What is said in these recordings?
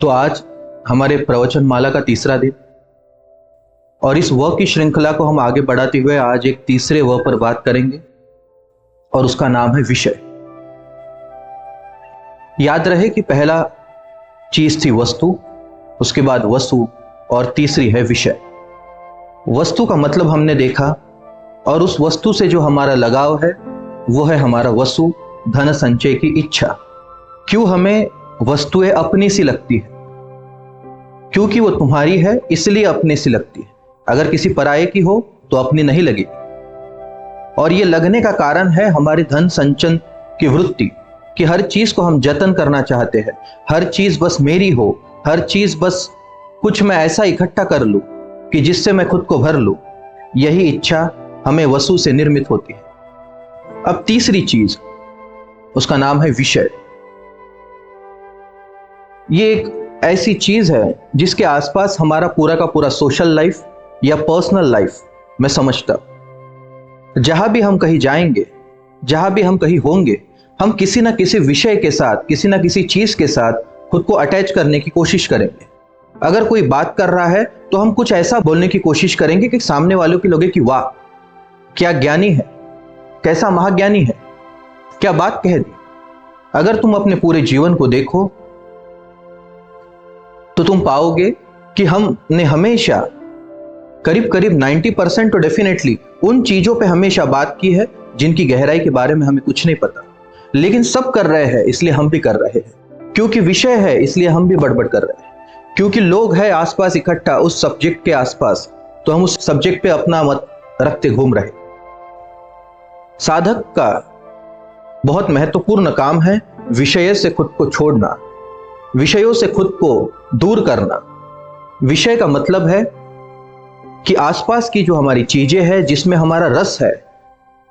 तो आज हमारे प्रवचन माला का तीसरा दिन और इस व की श्रृंखला को हम आगे बढ़ाते हुए आज एक तीसरे व पर बात करेंगे और उसका नाम है विषय। याद रहे कि पहला चीज थी वस्तु, उसके बाद वसु और तीसरी है विषय। वस्तु का मतलब हमने देखा और उस वस्तु से जो हमारा लगाव है वो है हमारा वसु, धन संचय की इच्छा। क्यों हमें वस्तुएं अपनी सी लगती है? क्योंकि वो तुम्हारी है इसलिए अपनी सी लगती है। अगर किसी पराये की हो तो अपनी नहीं लगेगी। और ये लगने का कारण है हमारी धन संचय की वृत्ति कि हर चीज को हम जतन करना चाहते हैं, हर चीज बस मेरी हो, हर चीज बस कुछ मैं ऐसा इकट्ठा कर लूं कि जिससे मैं खुद को भर लूं। यही इच्छा हमें वसु से निर्मित होती है। अब तीसरी चीज, उसका नाम है विषय। ये एक ऐसी चीज है जिसके आसपास हमारा पूरा का पूरा सोशल लाइफ या पर्सनल लाइफ मैं समझता हूं। जहां भी हम कहीं जाएंगे, जहां भी हम कहीं होंगे, हम किसी ना किसी विषय के साथ, किसी ना किसी चीज के साथ खुद को अटैच करने की कोशिश करेंगे। अगर कोई बात कर रहा है तो हम कुछ ऐसा बोलने की कोशिश करेंगे कि सामने वालों की लगे कि वाह क्या ज्ञानी है, कैसा महाज्ञानी है, क्या बात कह दी। अगर तुम अपने पूरे जीवन को देखो तो तुम पाओगे कि हमने हमेशा करीब करीब 90% तो डेफिनेटली उन चीजों पे हमेशा बात की है जिनकी गहराई के बारे में हमें कुछ नहीं पता। लेकिन सब कर रहे हैं इसलिए हम भी कर रहे हैं, क्योंकि विषय है इसलिए हम भी बड़बड़ कर रहे हैं, क्योंकि लोग हैं आसपास इकट्ठा उस सब्जेक्ट के आसपास, तो हम उस सब्जेक्ट पे अपना मत रखते घूम रहे। साधक का बहुत महत्वपूर्ण काम है विषय से खुद को छोड़ना, विषयों से खुद को दूर करना। विषय का मतलब है कि आसपास की जो हमारी चीजें हैं, जिसमें हमारा रस है,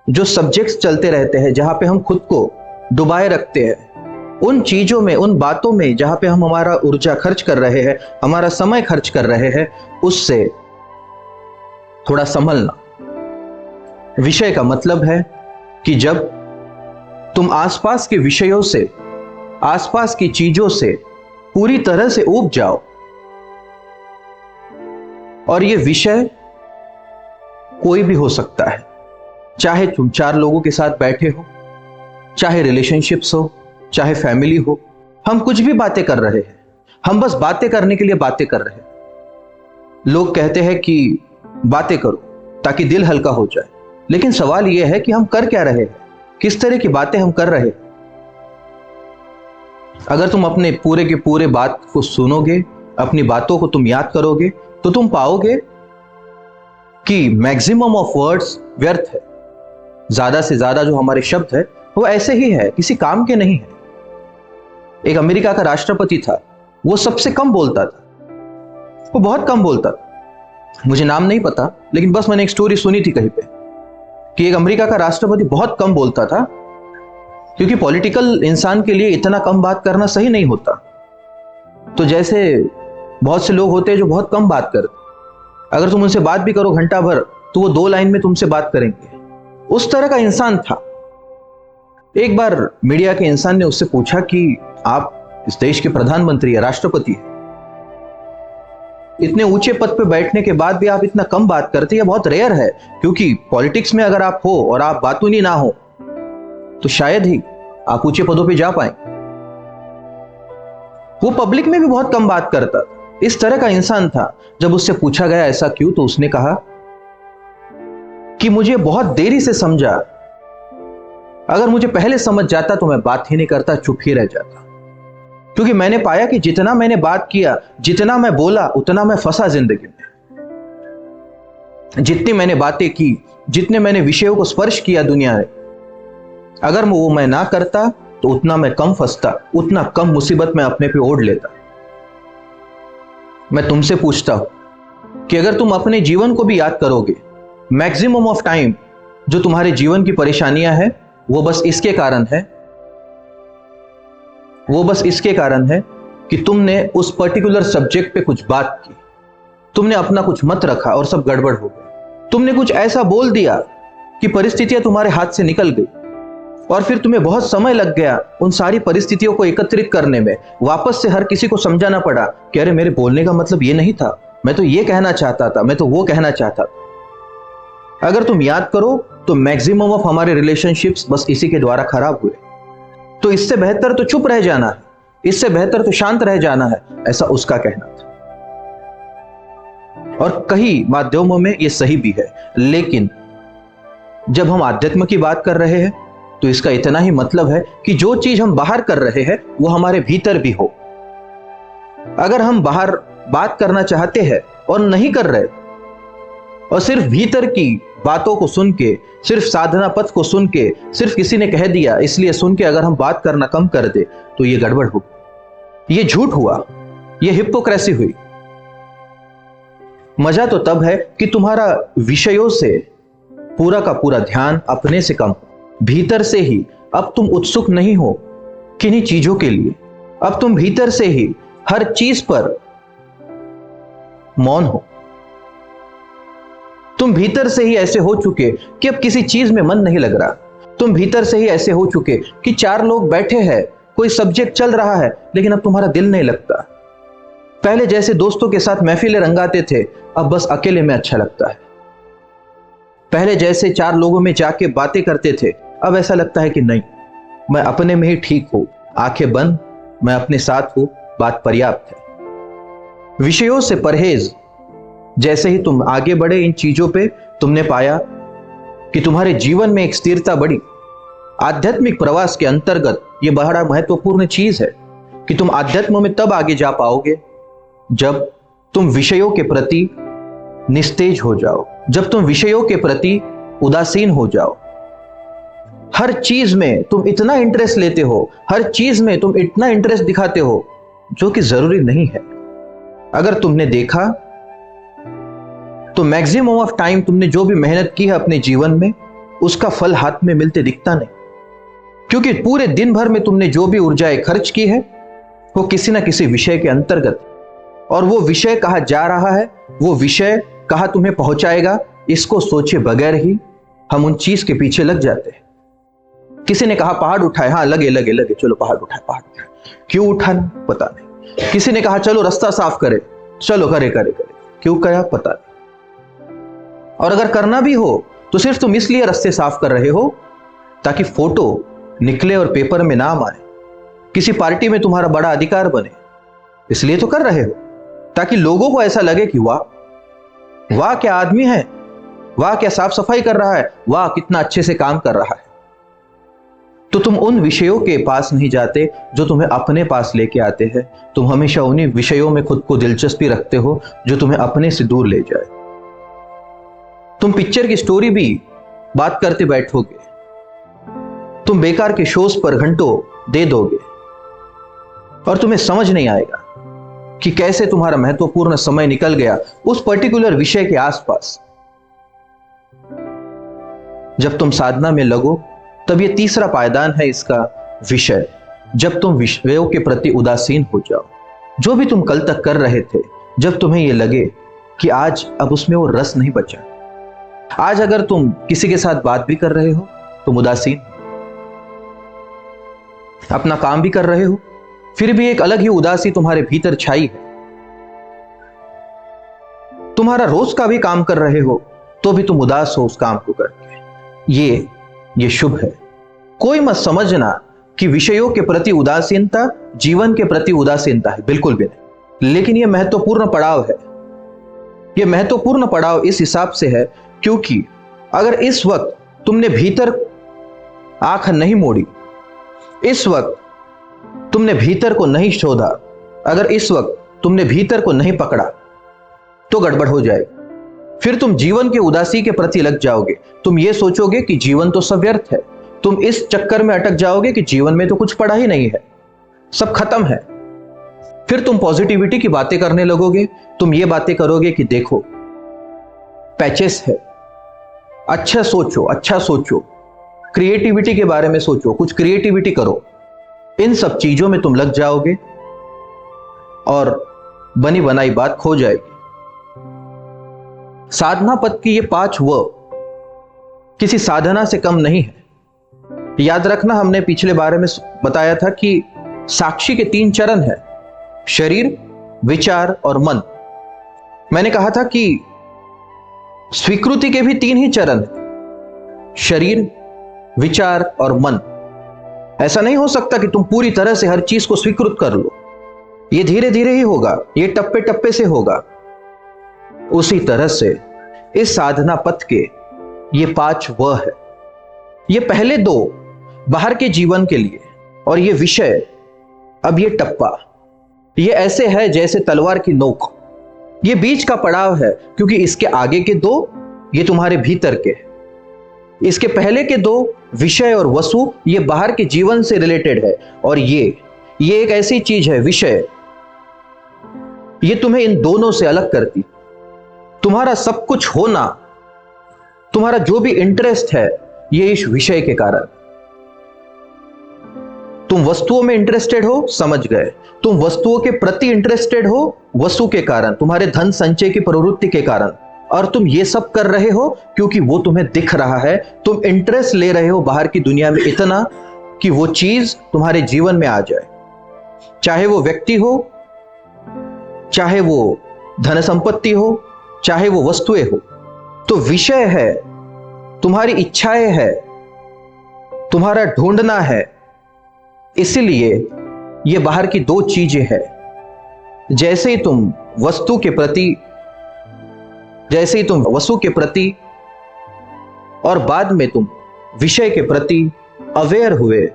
जो सब्जेक्ट्स चलते रहते हैं, जहां पे हम खुद को डुबाए रखते हैं, उन चीजों में, उन बातों में जहां पे हम हमारा ऊर्जा खर्च कर रहे हैं, हमारा समय खर्च कर रहे हैं, उससे थोड़ा संभलना। विषय का मतलब है कि जब तुम आसपास के विषयों से, आसपास की चीजों से पूरी तरह से ऊब जाओ। और ये विषय कोई भी हो सकता है, चाहे तुम 4 लोगों के साथ बैठे हो, चाहे रिलेशनशिप्स हो, चाहे फैमिली हो। हम कुछ भी बातें कर रहे हैं, हम बस बातें करने के लिए बातें कर रहे हैं। लोग कहते हैं कि बातें करो ताकि दिल हल्का हो जाए, लेकिन सवाल यह है कि हम कर क्या रहे हैं, किस तरह की बातें हम कर रहे हैं। अगर तुम अपने पूरे के पूरे बात को सुनोगे, अपनी बातों को तुम याद करोगे, तो तुम पाओगे कि मैक्सिमम ऑफ वर्ड्स व्यर्थ है। ज्यादा से ज्यादा जो हमारे शब्द है वो ऐसे ही है, किसी काम के नहीं है। एक अमेरिका का राष्ट्रपति था, वो सबसे कम बोलता था, वो बहुत कम बोलता था। मुझे नाम नहीं पता, लेकिन बस मैंने एक स्टोरी सुनी थी कहीं पे कि एक अमेरिका का राष्ट्रपति बहुत कम बोलता था, क्योंकि पॉलिटिकल इंसान के लिए इतना कम बात करना सही नहीं होता। तो जैसे बहुत से लोग होते हैं जो बहुत कम बात करते, अगर तुम उनसे बात भी करो घंटा भर तो वो 2 लाइन में तुमसे बात करेंगे। उस तरह का इंसान था। एक बार मीडिया के इंसान ने उससे पूछा कि आप इस देश के प्रधानमंत्री या राष्ट्रपति हैं, इतने ऊंचे पद पे बैठने के बाद भी आप इतना कम बात करते, यह बहुत रेयर है, क्योंकि पॉलिटिक्स में अगर आप हो और आप बातूनी ना हो तो शायद ही आप ऊंचे पदों पे जा पाए। वो पब्लिक में भी बहुत कम बात करता था। इस तरह का इंसान था। जब उससे पूछा गया ऐसा क्यों, तो उसने कहा कि मुझे बहुत देरी से समझा, अगर मुझे पहले समझ जाता तो मैं बात ही नहीं करता, चुप ही रह जाता। क्योंकि मैंने पाया कि जितना मैंने बात किया, जितना मैं बोला, उतना मैं फंसा जिंदगी में। जितनी मैंने बातें की, जितने मैंने विषयों को स्पर्श किया दुनिया में, अगर वो मैं ना करता तो उतना मैं कम फंसता, उतना कम मुसीबत मैं अपने पे ओढ़ लेता। मैं तुमसे पूछता हूं कि अगर तुम अपने जीवन को भी याद करोगे, मैक्सिमम ऑफ टाइम जो तुम्हारे जीवन की परेशानियां हैं वो बस इसके कारण है, वो बस इसके कारण है कि तुमने उस पर्टिकुलर सब्जेक्ट पे कुछ बात की, तुमने अपना कुछ मत रखा और सब गड़बड़ हो गया। तुमने कुछ ऐसा बोल दिया कि परिस्थितियां तुम्हारे हाथ से निकल गई और फिर तुम्हें बहुत समय लग गया उन सारी परिस्थितियों को एकत्रित करने में, वापस से हर किसी को समझाना पड़ा कि अरे मेरे बोलने का मतलब ये नहीं था, मैं तो ये कहना चाहता था, मैं तो वो कहना चाहता था। अगर तुम याद करो तो मैक्सिमम ऑफ हमारे रिलेशनशिप्स बस इसी के द्वारा खराब हुए। तो इससे बेहतर तो चुप रह जाना है, इससे बेहतर तो शांत रह जाना है, ऐसा उसका कहना था। और कई माध्यमों में ये सही भी है, लेकिन जब हम आध्यात्म की बात कर रहे हैं तो इसका इतना ही मतलब है कि जो चीज हम बाहर कर रहे हैं वो हमारे भीतर भी हो। अगर हम बाहर बात करना चाहते हैं और नहीं कर रहे, और सिर्फ भीतर की बातों को सुन के, सिर्फ साधना पथ को सुन के, सिर्फ किसी ने कह दिया इसलिए सुन के अगर हम बात करना कम कर दे तो ये गड़बड़ हो, ये झूठ हुआ, ये हिपोक्रेसी हुई। मजा तो तब है कि तुम्हारा विषयों से पूरा का पूरा ध्यान अपने से कम हो, भीतर से ही अब तुम उत्सुक नहीं हो किन्हीं चीजों के लिए, अब तुम भीतर से ही हर चीज पर मौन हो, तुम भीतर से ही ऐसे हो चुके कि अब किसी चीज में मन नहीं लग रहा, तुम भीतर से ही ऐसे हो चुके कि चार लोग बैठे हैं, कोई सब्जेक्ट चल रहा है, लेकिन अब तुम्हारा दिल नहीं लगता। पहले जैसे दोस्तों के साथ महफिलें रंगाते थे, अब बस अकेले में अच्छा लगता है। पहले जैसे चार लोगों में जाके बातें करते थे, अब ऐसा लगता है कि नहीं, मैं अपने में ही ठीक हूं, आंखें बंद, मैं अपने साथ हूं, बात पर्याप्त है। विषयों से परहेज। जैसे ही तुम आगे बढ़े इन चीजों पे, तुमने पाया कि तुम्हारे जीवन में एक स्थिरता बढ़ी। आध्यात्मिक प्रवास के अंतर्गत यह बड़ा महत्वपूर्ण चीज है कि तुम आध्यात्म में तब आगे जा पाओगे जब तुम विषयों के प्रति निस्तेज हो जाओ, जब तुम विषयों के प्रति उदासीन हो जाओ। हर चीज में तुम इतना इंटरेस्ट लेते हो, हर चीज में तुम इतना इंटरेस्ट दिखाते हो जो कि जरूरी नहीं है। अगर तुमने देखा तो मैक्सिमम ऑफ टाइम तुमने जो भी मेहनत की है अपने जीवन में, उसका फल हाथ में मिलते दिखता नहीं, क्योंकि पूरे दिन भर में तुमने जो भी ऊर्जाएं खर्च की है वो किसी ना किसी विषय के अंतर्गत, और वो विषय कहाँ जा रहा है, वो विषय कहाँ तुम्हें पहुंचाएगा, इसको सोचे बगैर ही हम उन चीज के पीछे लग जाते हैं। किसी ने कहा पहाड़ उठाए, हाँ लगे लगे लगे, चलो पहाड़ उठाए, पहाड़ उठाए, क्यों उठाना पता नहीं। किसी ने कहा चलो रास्ता साफ करे, चलो करे करे करे, क्यों करा पता नहीं। और अगर करना भी हो तो सिर्फ तुम इसलिए रास्ते साफ कर रहे हो ताकि फोटो निकले और पेपर में नाम आए, किसी पार्टी में तुम्हारा बड़ा अधिकार बने, इसलिए तो कर रहे हो, ताकि लोगों को ऐसा लगे कि वाह वाह क्या आदमी है, वाह क्या साफ सफाई कर रहा है, वाह कितना अच्छे से काम कर रहा है। तो तुम उन विषयों के पास नहीं जाते जो तुम्हें अपने पास लेके आते हैं, तुम हमेशा उन्हीं विषयों में खुद को दिलचस्पी रखते हो जो तुम्हें अपने से दूर ले जाए। तुम पिक्चर की स्टोरी भी बात करते बैठोगे, तुम बेकार के शोज पर घंटों दे दोगे और तुम्हें समझ नहीं आएगा कि कैसे तुम्हारा महत्वपूर्ण समय निकल गया उस पर्टिकुलर विषय के आसपास। जब तुम साधना में लगो तब ये तीसरा पायदान है इसका विषय, जब तुम विषयों के प्रति उदासीन हो जाओ। जो भी तुम कल तक कर रहे थे, जब तुम्हें यह लगे कि आज अब उसमें वो रस नहीं बचा, आज अगर तुम किसी के साथ बात भी कर रहे हो तुम उदासीन, अपना काम भी कर रहे हो फिर भी एक अलग ही उदासी तुम्हारे भीतर छाई है, तुम्हारा रोज का भी काम कर रहे हो तो भी तुम उदास हो उस काम को करके। ये शुभ है। कोई मत समझना कि विषयों के प्रति उदासीनता जीवन के प्रति उदासीनता है, बिल्कुल भी नहीं। लेकिन यह महत्वपूर्ण पड़ाव है। यह महत्वपूर्ण पड़ाव इस हिसाब से है क्योंकि अगर इस वक्त तुमने भीतर आंख नहीं मोड़ी, इस वक्त तुमने भीतर को नहीं शोधा, अगर इस वक्त तुमने भीतर को नहीं पकड़ा तो गड़बड़ हो जाएगी। फिर तुम जीवन के उदासी के प्रति लग जाओगे, तुम ये सोचोगे कि जीवन तो सब व्यर्थ है, तुम इस चक्कर में अटक जाओगे कि जीवन में तो कुछ पड़ा ही नहीं है, सब खत्म है। फिर तुम पॉजिटिविटी की बातें करने लगोगे, तुम ये बातें करोगे कि देखो पैचेस है, अच्छा सोचो, अच्छा सोचो, क्रिएटिविटी के बारे में सोचो, कुछ क्रिएटिविटी करो। इन सब चीजों में तुम लग जाओगे और बनी बनाई बात खो जाएगी। साधना पथ की ये 5 व किसी साधना से कम नहीं है। याद रखना, हमने पिछले बारे में बताया था कि साक्षी के 3 चरण हैं, शरीर, विचार और मन। मैंने कहा था कि स्वीकृति के भी 3 ही चरण हैं, शरीर, विचार और मन। ऐसा नहीं हो सकता कि तुम पूरी तरह से हर चीज को स्वीकृत कर लो। ये धीरे धीरे ही होगा, ये टप्पे टप्पे से होगा। उसी तरह से इस साधना पथ के ये 5 व है। ये पहले 2 बाहर के जीवन के लिए, और ये विषय, अब ये टप्पा, ये ऐसे है जैसे तलवार की नोक। ये बीच का पड़ाव है, क्योंकि इसके आगे के 2 ये तुम्हारे भीतर के, इसके पहले के 2 विषय और वसु, ये बाहर के जीवन से रिलेटेड है। और ये एक ऐसी चीज है, विषय, ये तुम्हें इन दोनों से अलग करती। तुम्हारा सब कुछ होना, तुम्हारा जो भी इंटरेस्ट है, ये इस विषय के कारण। तुम वस्तुओं में इंटरेस्टेड हो, समझ गए। तुम वस्तुओं के प्रति इंटरेस्टेड हो, वसु के कारण, तुम्हारे धन संचय की प्रवृत्ति के कारण। और तुम ये सब कर रहे हो क्योंकि वो तुम्हें दिख रहा है। तुम इंटरेस्ट ले रहे हो बाहर की दुनिया में इतना कि वो चीज तुम्हारे जीवन में आ जाए, चाहे वो व्यक्ति हो, चाहे वो धन संपत्ति हो, चाहे वो वस्तुएं हो। तो विषय है, तुम्हारी इच्छाएं है, तुम्हारा ढूंढना है। इसलिए ये बाहर की 2 चीजें हैं। जैसे ही तुम वस्तु के प्रति, जैसे ही तुम वसु के प्रति और बाद में तुम विषय के प्रति अवेयर हुए,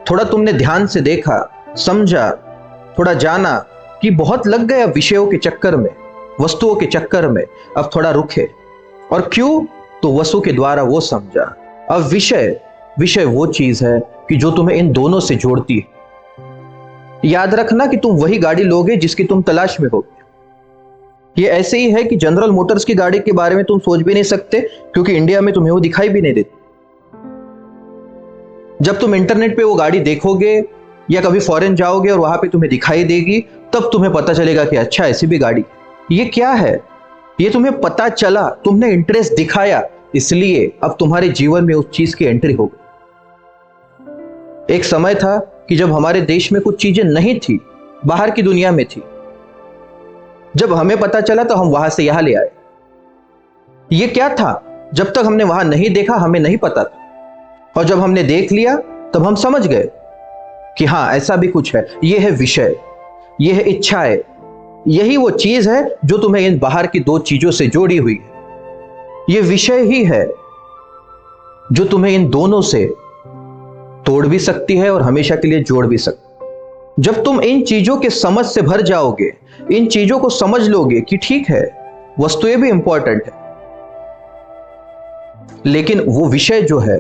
थोड़ा तुमने ध्यान से देखा, समझा, थोड़ा जाना कि बहुत लग गया विषयों के चक्कर में, वस्तुओं के चक्कर में, अब थोड़ा रुके। और क्यों? तो वसु के द्वारा वो समझा। अब विषय वो चीज है कि जो तुम्हें इन दोनों से जोड़ती है। याद रखना कि तुम वही गाड़ी लोगे जिसकी तुम तलाश में होगे। ये ऐसे ही है कि जनरल मोटर्स की गाड़ी के बारे में तुम सोच भी नहीं सकते, क्योंकि इंडिया में तुम्हें वो दिखाई भी नहीं देती। जब तुम इंटरनेट पे वो गाड़ी देखोगे या कभी फॉरेन जाओगे और वहां पे तुम्हें दिखाई देगी, तब तुम्हें पता चलेगा कि अच्छा, ऐसी भी गाड़ी। ये क्या है? ये तुम्हें पता चला, तुमने इंटरेस्ट दिखाया, इसलिए अब तुम्हारे जीवन में उस चीज की एंट्री हो गई। एक समय था कि जब हमारे देश में कुछ चीजें नहीं थी, बाहर की दुनिया में थी। जब हमें पता चला तो हम वहां से यहां ले आए। ये क्या था? जब तक हमने वहां नहीं देखा, हमें नहीं पता था। और जब हमने देख लिया, तब हम समझ गए कि हाँ, ऐसा भी कुछ है। ये है विषय, ये है इच्छाएं। यही वो चीज है जो तुम्हें इन बाहर की 2 चीजों से जोड़ी हुई है। ये विषय ही है जो तुम्हें इन दोनों से तोड़ भी सकती है और हमेशा के लिए जोड़ भी सकती है। जब तुम इन चीजों के समझ से भर जाओगे, इन चीजों को समझ लोगे कि ठीक है, वस्तुएं भी इंपॉर्टेंट है, लेकिन वो विषय जो है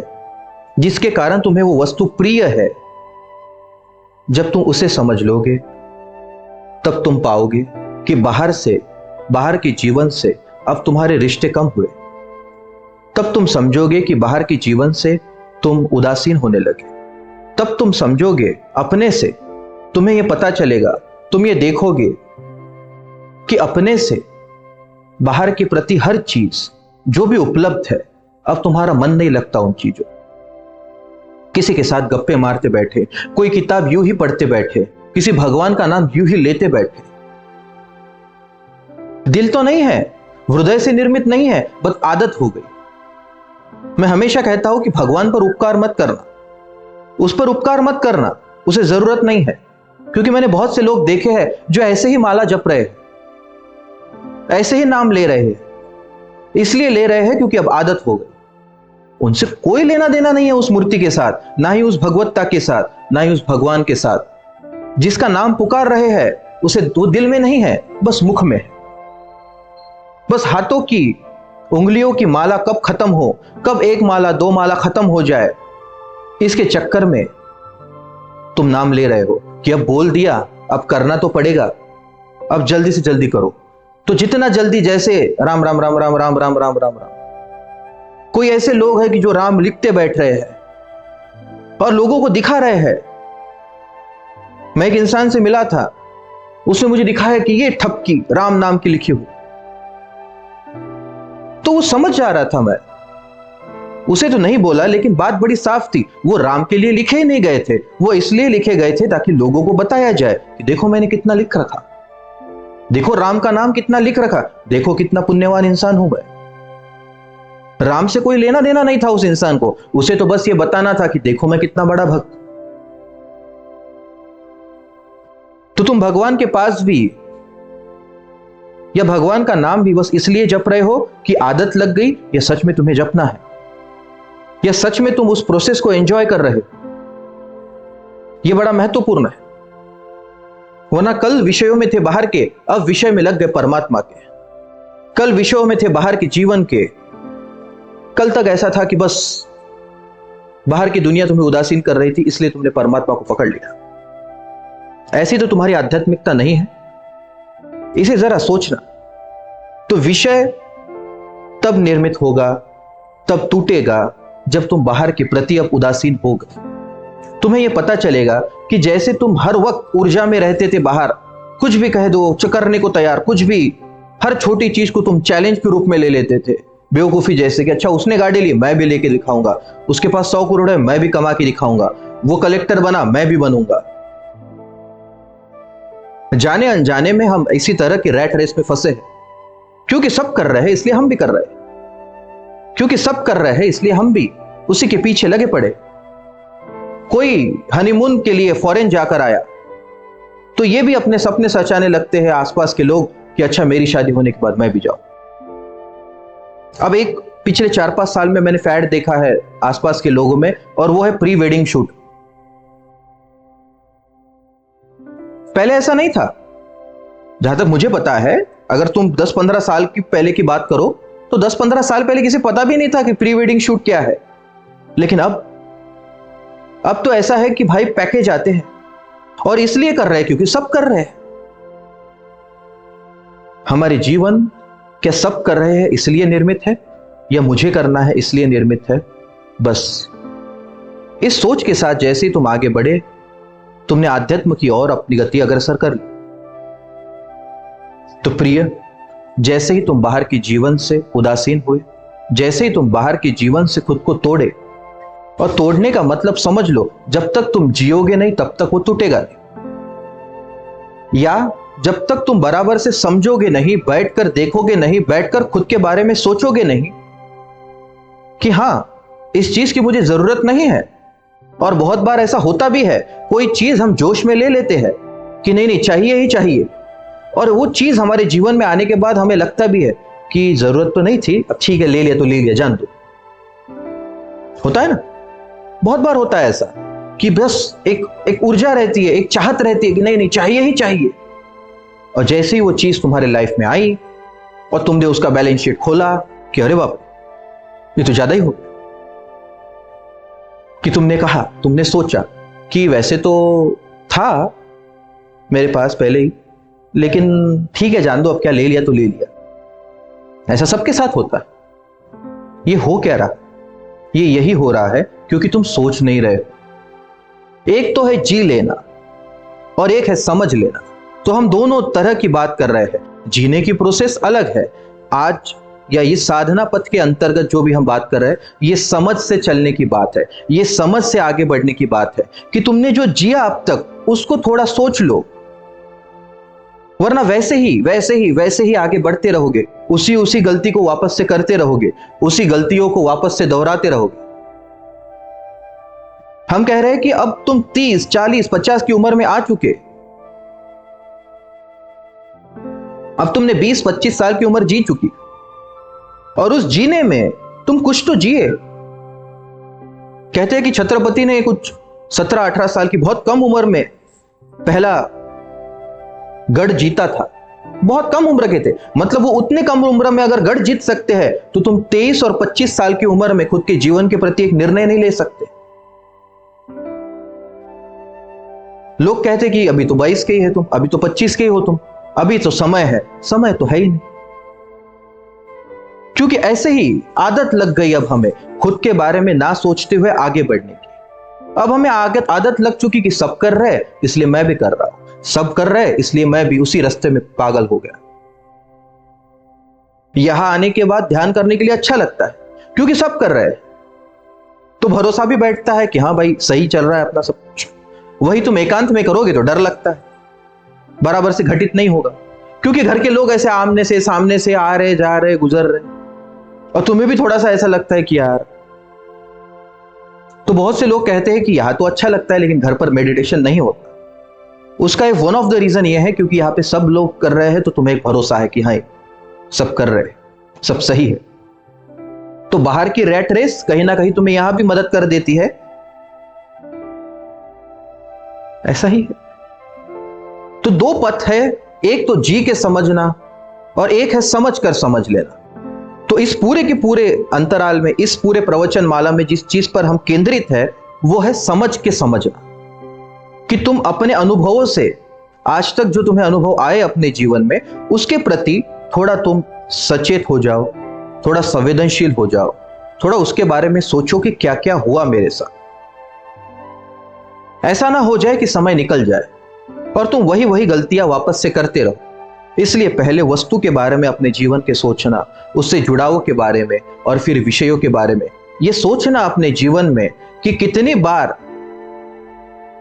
जिसके कारण तुम्हें वो वस्तु प्रिय है, जब तुम उसे समझ लोगे, तब तुम पाओगे कि बाहर के जीवन से अब तुम्हारे रिश्ते कम हुए। तब तुम समझोगे कि बाहर के जीवन से तुम उदासीन होने लगे। तब तुम समझोगे अपने से, तुम्हें यह पता चलेगा, तुम ये देखोगे कि अपने से बाहर के प्रति हर चीज जो भी उपलब्ध है, अब तुम्हारा मन नहीं लगता उन चीजों। किसी के साथ गप्पे मारते बैठे, कोई किताब यूं ही पढ़ते बैठे, किसी भगवान का नाम यूं ही लेते बैठे। दिल तो नहीं है, हृदय से निर्मित नहीं है, बस आदत हो गई। मैं हमेशा कहता हूं कि भगवान पर उपकार मत करना, उस पर उपकार मत करना, उसे जरूरत नहीं है। क्योंकि मैंने बहुत से लोग देखे हैं जो ऐसे ही माला जप रहे हैं, ऐसे ही नाम ले रहे हैं, इसलिए ले रहे हैं क्योंकि अब आदत हो गई। उनसे कोई लेना देना नहीं है उस मूर्ति के साथ, ना ही उस भगवत्ता के साथ, ना ही उस भगवान के साथ। जिसका नाम पुकार रहे हैं उसे वो दिल में नहीं है, बस मुख में है। बस हाथों की उंगलियों की माला कब खत्म हो, कब 1 माला 2 माला खत्म हो जाए, इसके चक्कर में तुम नाम ले रहे हो कि अब बोल दिया, अब करना तो पड़ेगा, अब जल्दी से जल्दी करो। तो जितना जल्दी, जैसे राम राम राम राम राम राम राम राम राम। कोई ऐसे लोग हैं कि जो राम लिखते बैठ रहे हैं और लोगों को दिखा रहे हैं। मैं एक इंसान से मिला था, उसने मुझे दिखाया कि ये ठपकी राम नाम की लिखी हुई। तो वो समझ जा रहा था मैं, उसे तो नहीं बोला, लेकिन बात बड़ी साफ थी, वो राम के लिए लिखे ही नहीं गए थे, वो इसलिए लिखे गए थे ताकि लोगों को बताया जाए कि देखो मैंने कितना लिख रखा, देखो राम का नाम कितना लिख रखा, देखो कितना पुण्यवान इंसान हूं मैं। राम से कोई लेना देना नहीं था उस इंसान को, उसे तो बस ये बताना था कि देखो मैं कितना बड़ा भक्त। तो तुम भगवान के पास भी या भगवान का नाम भी बस इसलिए जप रहे हो कि आदत लग गई, या सच में तुम्हें जपना है, या सच में तुम उस प्रोसेस को एंजॉय कर रहे हो? यह बड़ा महत्वपूर्ण है। वरना कल विषयों में थे बाहर के, अब विषय में लग गए परमात्मा के। कल विषयों में थे बाहर के जीवन के, कल तक ऐसा था कि बस बाहर की दुनिया तुम्हें उदासीन कर रही थी, इसलिए तुमने परमात्मा को पकड़ लिया। ऐसी तो तुम्हारी आध्यात्मिकता नहीं है, इसे जरा सोचना। तो विषय तब निर्मित होगा, तब टूटेगा जब तुम बाहर के प्रति अब उदासीन हो गए। तुम्हें यह पता चलेगा कि जैसे तुम हर वक्त ऊर्जा में रहते थे, बाहर कुछ भी कह दो करने को तैयार, कुछ भी, हर छोटी चीज को तुम चैलेंज के रूप में ले लेते थे, बेवकूफी जैसे कि अच्छा उसने गाड़ी ली मैं भी लेके दिखाऊंगा, उसके पास 100 करोड़ है मैं भी कमा के दिखाऊंगा, वो कलेक्टर बना मैं भी बनूंगा। जाने अनजाने में हम इसी तरह की रैट रेस में फंसे हैं, क्योंकि सब कर रहे हैं इसलिए हम भी कर रहे हैं, क्योंकि सब कर रहे हैं इसलिए हम भी उसी के पीछे लगे पड़े। कोई हनीमून के लिए फॉरेन जाकर आया तो ये भी अपने सपने सचाने लगते हैं आसपास के लोग कि अच्छा मेरी शादी होने के बाद मैं भी जाऊं। अब एक पिछले 4-5 साल में मैंने फैड देखा है आसपास के लोगों में, और वो है प्री वेडिंग शूट। पहले ऐसा नहीं था, जहां तक मुझे पता है। अगर तुम 10-15 साल की पहले की बात करो तो 10-15 साल पहले किसी पता भी नहीं था कि प्री वेडिंग शूट क्या है। लेकिन अब तो ऐसा है कि भाई पैकेज आते हैं, और इसलिए कर रहे हैं क्योंकि सब कर रहे हैं। हमारे जीवन क्या सब कर रहे हैं इसलिए निर्मित है, या मुझे करना है इसलिए निर्मित है? बस इस सोच के साथ जैसे ही तुम आगे बढ़े, तुमने आध्यात्म की ओर अपनी गति अग्रसर कर ली। तो प्रिय, जैसे ही तुम बाहर के जीवन से उदासीन हुए, जैसे ही तुम बाहर के जीवन से खुद को तोड़े, और तोड़ने का मतलब समझ लो, जब तक तुम जियोगे नहीं तब तक वो टूटेगा नहीं। या जब तक तुम बराबर से समझोगे नहीं, बैठकर देखोगे नहीं, बैठकर खुद के बारे में सोचोगे नहीं कि हां इस चीज की मुझे जरूरत नहीं है। और बहुत बार ऐसा होता भी है, कोई चीज हम जोश में ले लेते हैं कि नहीं नहीं चाहिए ही चाहिए, और वो चीज हमारे जीवन में आने के बाद हमें लगता भी है कि जरूरत तो नहीं थी, अब ठीक है ले लिया तो ले लिया, जान दो। होता है ना, बहुत बार होता है ऐसा कि बस एक ऊर्जा रहती है, एक चाहत रहती है कि नहीं नहीं चाहिए ही चाहिए, और जैसे ही वो चीज तुम्हारे लाइफ में आई और तुमने उसका बैलेंस शीट खोला कि अरे बाप ये तो ज्यादा ही हो गया, कि तुमने कहा, तुमने सोचा कि वैसे तो था मेरे पास पहले ही, लेकिन ठीक है जान दो, अब क्या ले लिया तो ले लिया। ऐसा सबके साथ होता है। ये हो क्या रहा? ये यही हो रहा है क्योंकि तुम सोच नहीं रहे हो। एक तो है जी लेना और एक है समझ लेना। तो हम दोनों तरह की बात कर रहे हैं। जीने की प्रोसेस अलग है। आज या ये साधना पथ के अंतर्गत जो भी हम बात कर रहे हैं, ये समझ से चलने की बात है, ये समझ से आगे बढ़ने की बात है कि तुमने जो जिया अब तक उसको थोड़ा सोच लो, वरना वैसे ही आगे बढ़ते रहोगे, उसी गलती को वापस से करते रहोगे, उसी गलतियों को वापस से दोहराते रहोगे। हम कह रहे हैं कि अब तुम 30, 40, 50 की उम्र में आ चुके, अब तुमने 20, 25 साल की उम्र जी चुकी, और उस जीने में तुम कुछ तो जिए। कहते हैं कि छत्रपति ने कुछ 17-18 साल की बहुत कम उम्र में पहला गढ़ जीता था। बहुत कम उम्र के थे, मतलब वो उतने कम उम्र में अगर गढ़ जीत सकते हैं तो तुम 23 और 25 साल की उम्र में खुद के जीवन के प्रति एक निर्णय नहीं ले सकते। लोग कहते कि अभी तो 22 के ही है तुम, अभी तो 25 के ही हो तुम, अभी तो समय है। समय तो है ही नहीं, क्योंकि ऐसे ही आदत लग गई अब हमें खुद के बारे में ना सोचते हुए आगे बढ़ने की। अब हमें आदत लग चुकी कि सब कर रहे इसलिए मैं भी कर रहा हूं, सब कर रहे इसलिए मैं भी उसी रास्ते में पागल हो गया। यहां आने के बाद ध्यान करने के लिए अच्छा लगता है क्योंकि सब कर रहे हैं, तो भरोसा भी बैठता है कि हाँ भाई सही चल रहा है अपना सब कुछ। वही तुम एकांत में करोगे तो डर लगता है, बराबर से घटित नहीं होगा, क्योंकि घर के लोग ऐसे आमने से सामने से आ रहे जा रहे गुजर रहे, और तुम्हें भी थोड़ा सा ऐसा लगता है कि यार। तो बहुत से लोग कहते हैं कि यहां तो अच्छा लगता है लेकिन घर पर मेडिटेशन नहीं होता। उसका एक वन ऑफ द रीजन यह है क्योंकि यहां पे सब लोग कर रहे हैं तो तुम्हें एक भरोसा है कि हाँ सब कर रहे हैं, सब सही है। तो बाहर की रैट रेस कहीं ना कहीं तुम्हें यहां भी मदद कर देती है, ऐसा ही है। तो दो पथ है, एक तो जी के समझना और एक है समझ कर समझ लेना। तो इस पूरे के पूरे अंतराल में, इस पूरे प्रवचन माला में जिस चीज पर हम केंद्रित है वो है समझ के समझना, कि तुम अपने अनुभवों से आज तक जो तुम्हें अनुभव आए अपने जीवन में उसके प्रति थोड़ा तुम सचेत हो जाओ, थोड़ा संवेदनशील हो जाओ, थोड़ा उसके बारे में सोचो कि क्या क्या हुआ मेरे साथ। ऐसा ना हो जाए कि समय निकल जाए और तुम वही वही गलतियां वापस से करते रहो। इसलिए पहले वस्तु के बारे में अपने जीवन के सोचना, उससे जुड़ाव के बारे में और फिर विषयों के बारे में यह सोचना अपने जीवन में कि कितनी बार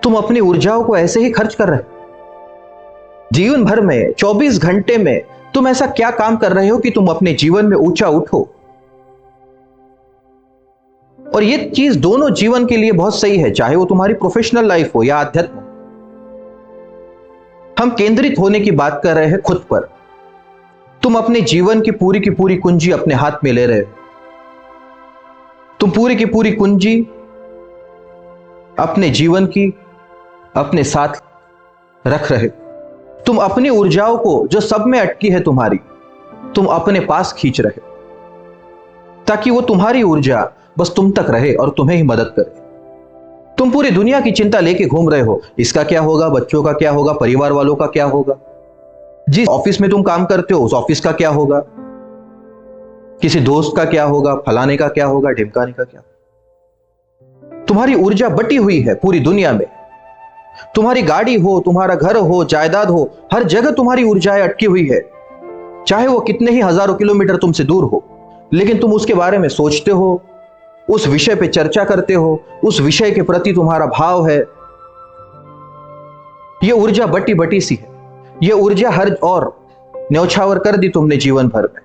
तुम अपनी ऊर्जाओं को ऐसे ही खर्च कर रहे हो। जीवन भर में 24 घंटे में तुम ऐसा क्या काम कर रहे हो कि तुम अपने जीवन में ऊंचा उठो। और ये चीज दोनों जीवन के लिए बहुत सही है, चाहे वो तुम्हारी प्रोफेशनल लाइफ हो या आध्यात्म। हम केंद्रित होने की बात कर रहे हैं खुद पर। तुम अपने जीवन की पूरी कुंजी अपने हाथ में ले रहे हो। तुम पूरी की पूरी कुंजी अपने जीवन की अपने साथ रख रहे हो। तुम अपनी ऊर्जाओं को जो सब में अटकी है तुम्हारी, तुम अपने पास खींच रहे हो ताकि वो तुम्हारी ऊर्जा बस तुम तक रहे और तुम्हें ही मदद करे। तुम पूरी दुनिया की चिंता लेके घूम रहे हो, इसका क्या होगा, बच्चों का क्या होगा, परिवार वालों का क्या होगा, जिस ऑफिस में तुम काम करते हो उस ऑफिस का क्या होगा, किसी दोस्त का क्या होगा, फलाने का क्या होगा, ढिमकाने का क्या। तुम्हारी ऊर्जा बटी हुई है पूरी दुनिया में। तुम्हारी गाड़ी हो, तुम्हारा घर हो, जायदाद हो, हर जगह तुम्हारी ऊर्जाएं अटकी हुई है, चाहे वो कितने ही हजारों किलोमीटर तुमसे दूर हो। लेकिन तुम उसके बारे में सोचते हो, उस विषय पे चर्चा करते हो, उस विषय के प्रति तुम्हारा भाव है। यह ऊर्जा बटी बटी सी है, यह ऊर्जा हर और न्यौछावर कर दी तुमने जीवन भर में।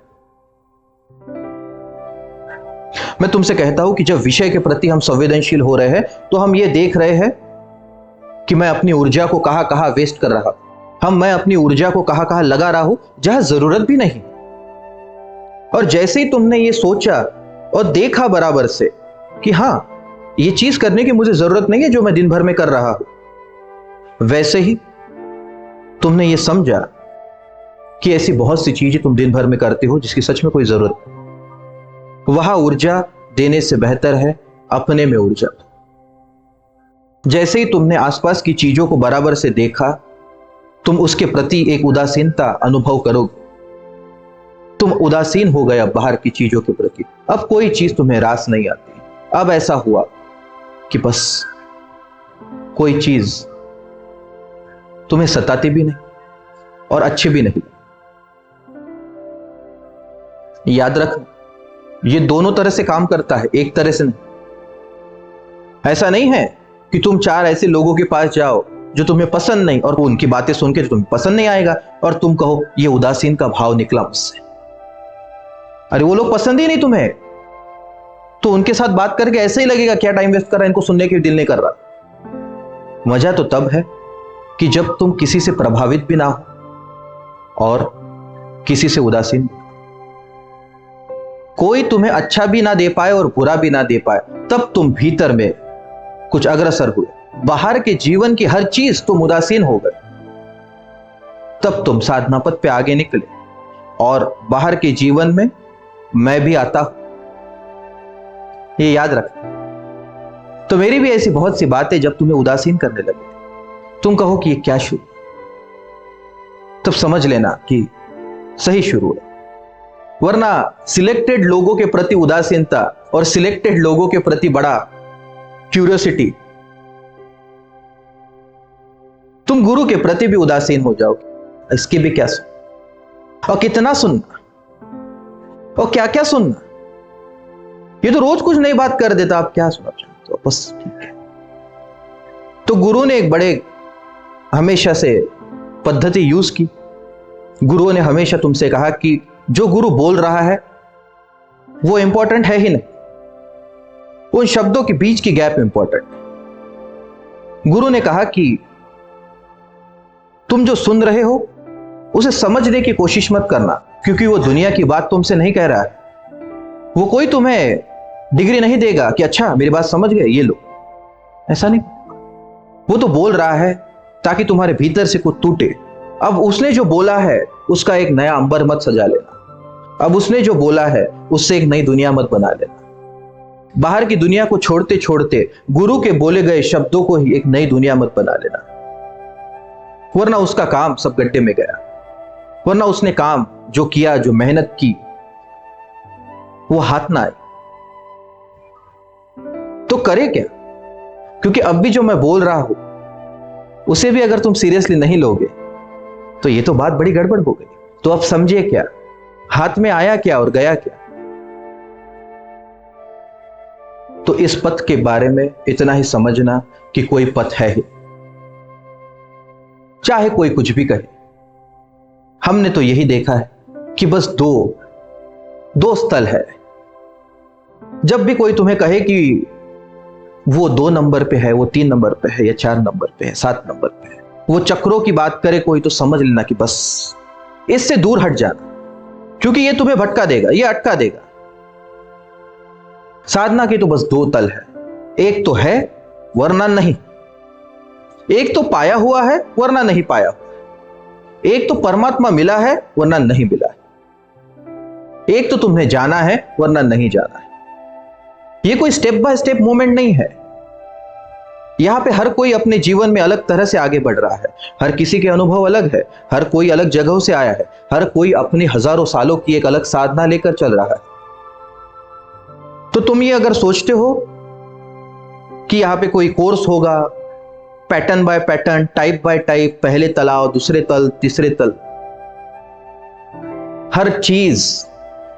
मैं तुमसे कहता हूं कि जब विषय के प्रति हम संवेदनशील हो रहे हैं तो हम ये देख रहे हैं कि मैं अपनी ऊर्जा को कहां कहां वेस्ट कर रहा हूं, मैं अपनी ऊर्जा को कहां कहां लगा रहा हूं जहां जरूरत भी नहीं। और जैसे ही तुमने ये सोचा और देखा बराबर से कि हां ये चीज करने की मुझे जरूरत नहीं है जो मैं दिन भर में कर रहा हूं, वैसे ही तुमने ये समझा कि ऐसी बहुत सी चीजें तुम दिन भर में करते हो जिसकी सच में कोई जरूरत नहीं। वहां ऊर्जा देने से बेहतर है अपने में ऊर्जा। जैसे ही तुमने आसपास की चीजों को बराबर से देखा, तुम उसके प्रति एक उदासीनता अनुभव करोगे। तुम उदासीन हो गए अब बाहर की चीजों के प्रति। अब कोई चीज तुम्हें रास नहीं आती। अब ऐसा हुआ कि बस कोई चीज तुम्हें सताती भी नहीं और अच्छी भी नहीं। याद रखना, ये दोनों तरह से काम करता है, एक तरह से नहीं। ऐसा नहीं है कि तुम चार ऐसे लोगों के पास जाओ जो तुम्हें पसंद नहीं और उनकी बातें सुन के तुम्हें पसंद नहीं आएगा और तुम कहो ये उदासीन का भाव निकला मुझसे। अरे वो लोग पसंद ही नहीं तुम्हें, तो उनके साथ बात करके ऐसे ही लगेगा क्या टाइम वेस्ट कर रहा है, इनको सुनने के दिल नहीं कर रहा। मजा तो तब है कि जब तुम किसी से प्रभावित भी ना हो और किसी से उदासीन, कोई तुम्हें अच्छा भी ना दे पाए और बुरा भी ना दे पाए, तब तुम भीतर में कुछ अग्रसर हुए। बाहर के जीवन की हर चीज तुम उदासीन हो गए, तब तुम साधना पथ पे आगे निकले और बाहर के जीवन में मैं भी आता हूं, ये याद रखना। तो मेरी भी ऐसी बहुत सी बातें जब तुम्हें उदासीन करने लगे, तुम कहो कि ये क्या शुरू, तब समझ लेना कि सही शुरू है। वरना सिलेक्टेड लोगों के प्रति उदासीनता और सिलेक्टेड लोगों के प्रति बड़ा क्यूरियोसिटी, तुम गुरु के प्रति भी उदासीन हो जाओगे। इसकी भी क्या सुन और कितना सुनना और क्या क्या सुनना, ये तो रोज कुछ नई बात कर देता, आप क्या सुना चाहते हो? बस ठीक है। तो गुरु ने एक बड़े हमेशा से पद्धति यूज की। गुरुओं ने हमेशा तुमसे कहा कि जो गुरु बोल रहा है वो इंपॉर्टेंट है ही नहीं, उन शब्दों के बीच की गैप इंपॉर्टेंट है। गुरु ने कहा कि तुम जो सुन रहे हो उसे समझने की कोशिश मत करना, क्योंकि वो दुनिया की बात तुमसे नहीं कह रहा है। वो कोई तुम्हें डिग्री नहीं देगा कि अच्छा मेरी बात समझ गए, ये लो, ऐसा नहीं। वो तो बोल रहा है ताकि तुम्हारे भीतर से कुछ टूटे। अब उसने जो बोला है उसका एक नया अंबर मत सजा लेना। अब उसने जो बोला है उससे एक नई दुनिया मत बना लेना। बाहर की दुनिया को छोड़ते छोड़ते गुरु के बोले गए शब्दों को ही एक नई दुनिया मत बना लेना, वरना उसका काम सब गड्ढे में गया। वरना उसने काम जो किया, जो मेहनत की, वो हाथ ना आई। तो करे क्या? क्योंकि अब भी जो मैं बोल रहा हूं उसे भी अगर तुम सीरियसली नहीं लोगे तो ये तो बात बड़ी गड़बड़ हो गई। तो अब समझिए क्या, हाथ में आया क्या और गया क्या। तो इस पथ के बारे में इतना ही समझना कि कोई पथ है ही, चाहे कोई कुछ भी कहे। हमने तो यही देखा है कि बस दो स्थल है। जब भी कोई तुम्हें कहे कि वो 2 नंबर पे है, वो 3 नंबर पे है, या 4 नंबर पे है, 7 नंबर पे है, वो चक्रों की बात करे कोई, तो समझ लेना कि बस इससे दूर हट जाना, क्योंकि ये तुम्हें भटका देगा, ये अटका देगा। साधना के तो बस 2 तल है, एक तो है वरना नहीं, एक तो पाया हुआ है वरना नहीं पाया हुआ है, एक तो परमात्मा मिला है वरना नहीं मिला है, एक तो तुम्हें जाना है वरना नहीं जाना है। ये कोई स्टेप बाय स्टेप मूवमेंट नहीं है। यहां पे हर कोई अपने जीवन में अलग तरह से आगे बढ़ रहा है। हर किसी के अनुभव अलग है, हर कोई अलग जगहों से आया है, हर कोई अपनी हजारों सालों की एक अलग साधना लेकर चल रहा है। तो तुम ये अगर सोचते हो कि यहां पे कोई कोर्स होगा, pattern bye pattern, type bye type, पहले तलाव, दूसरे तल, तीसरे तल, हर चीज,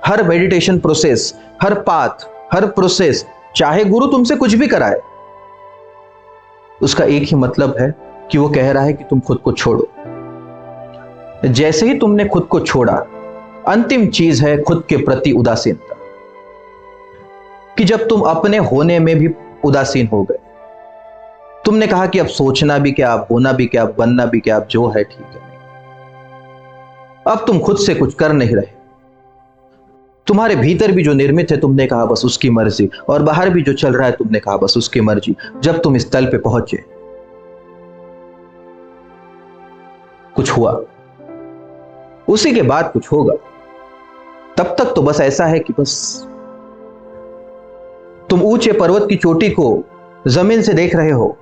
हर मेडिटेशन प्रोसेस, हर पाथ, हर प्रोसेस, चाहे गुरु तुमसे कुछ भी कराए, उसका एक ही मतलब है कि वो कह रहा है कि तुम खुद को छोड़ो। जैसे ही तुमने खुद को छोड़ा, अंतिम चीज है खुद के प्रति उदासीनता, कि जब तुम अपने होने में भी उदासीन हो गए, तुमने कहा कि अब सोचना भी क्या, अब होना भी क्या, अब बनना भी क्या, अब जो है ठीक है। अब तुम खुद से कुछ कर नहीं रहे। तुम्हारे भीतर भी जो निर्मित है तुमने कहा बस उसकी मर्जी, और बाहर भी जो चल रहा है तुमने कहा बस उसकी मर्जी। जब तुम इस तल पे पहुंचे, कुछ हुआ, उसी के बाद कुछ होगा। तब तक तो बस ऐसा है कि बस तुम ऊंचे पर्वत की चोटी को जमीन से देख रहे हो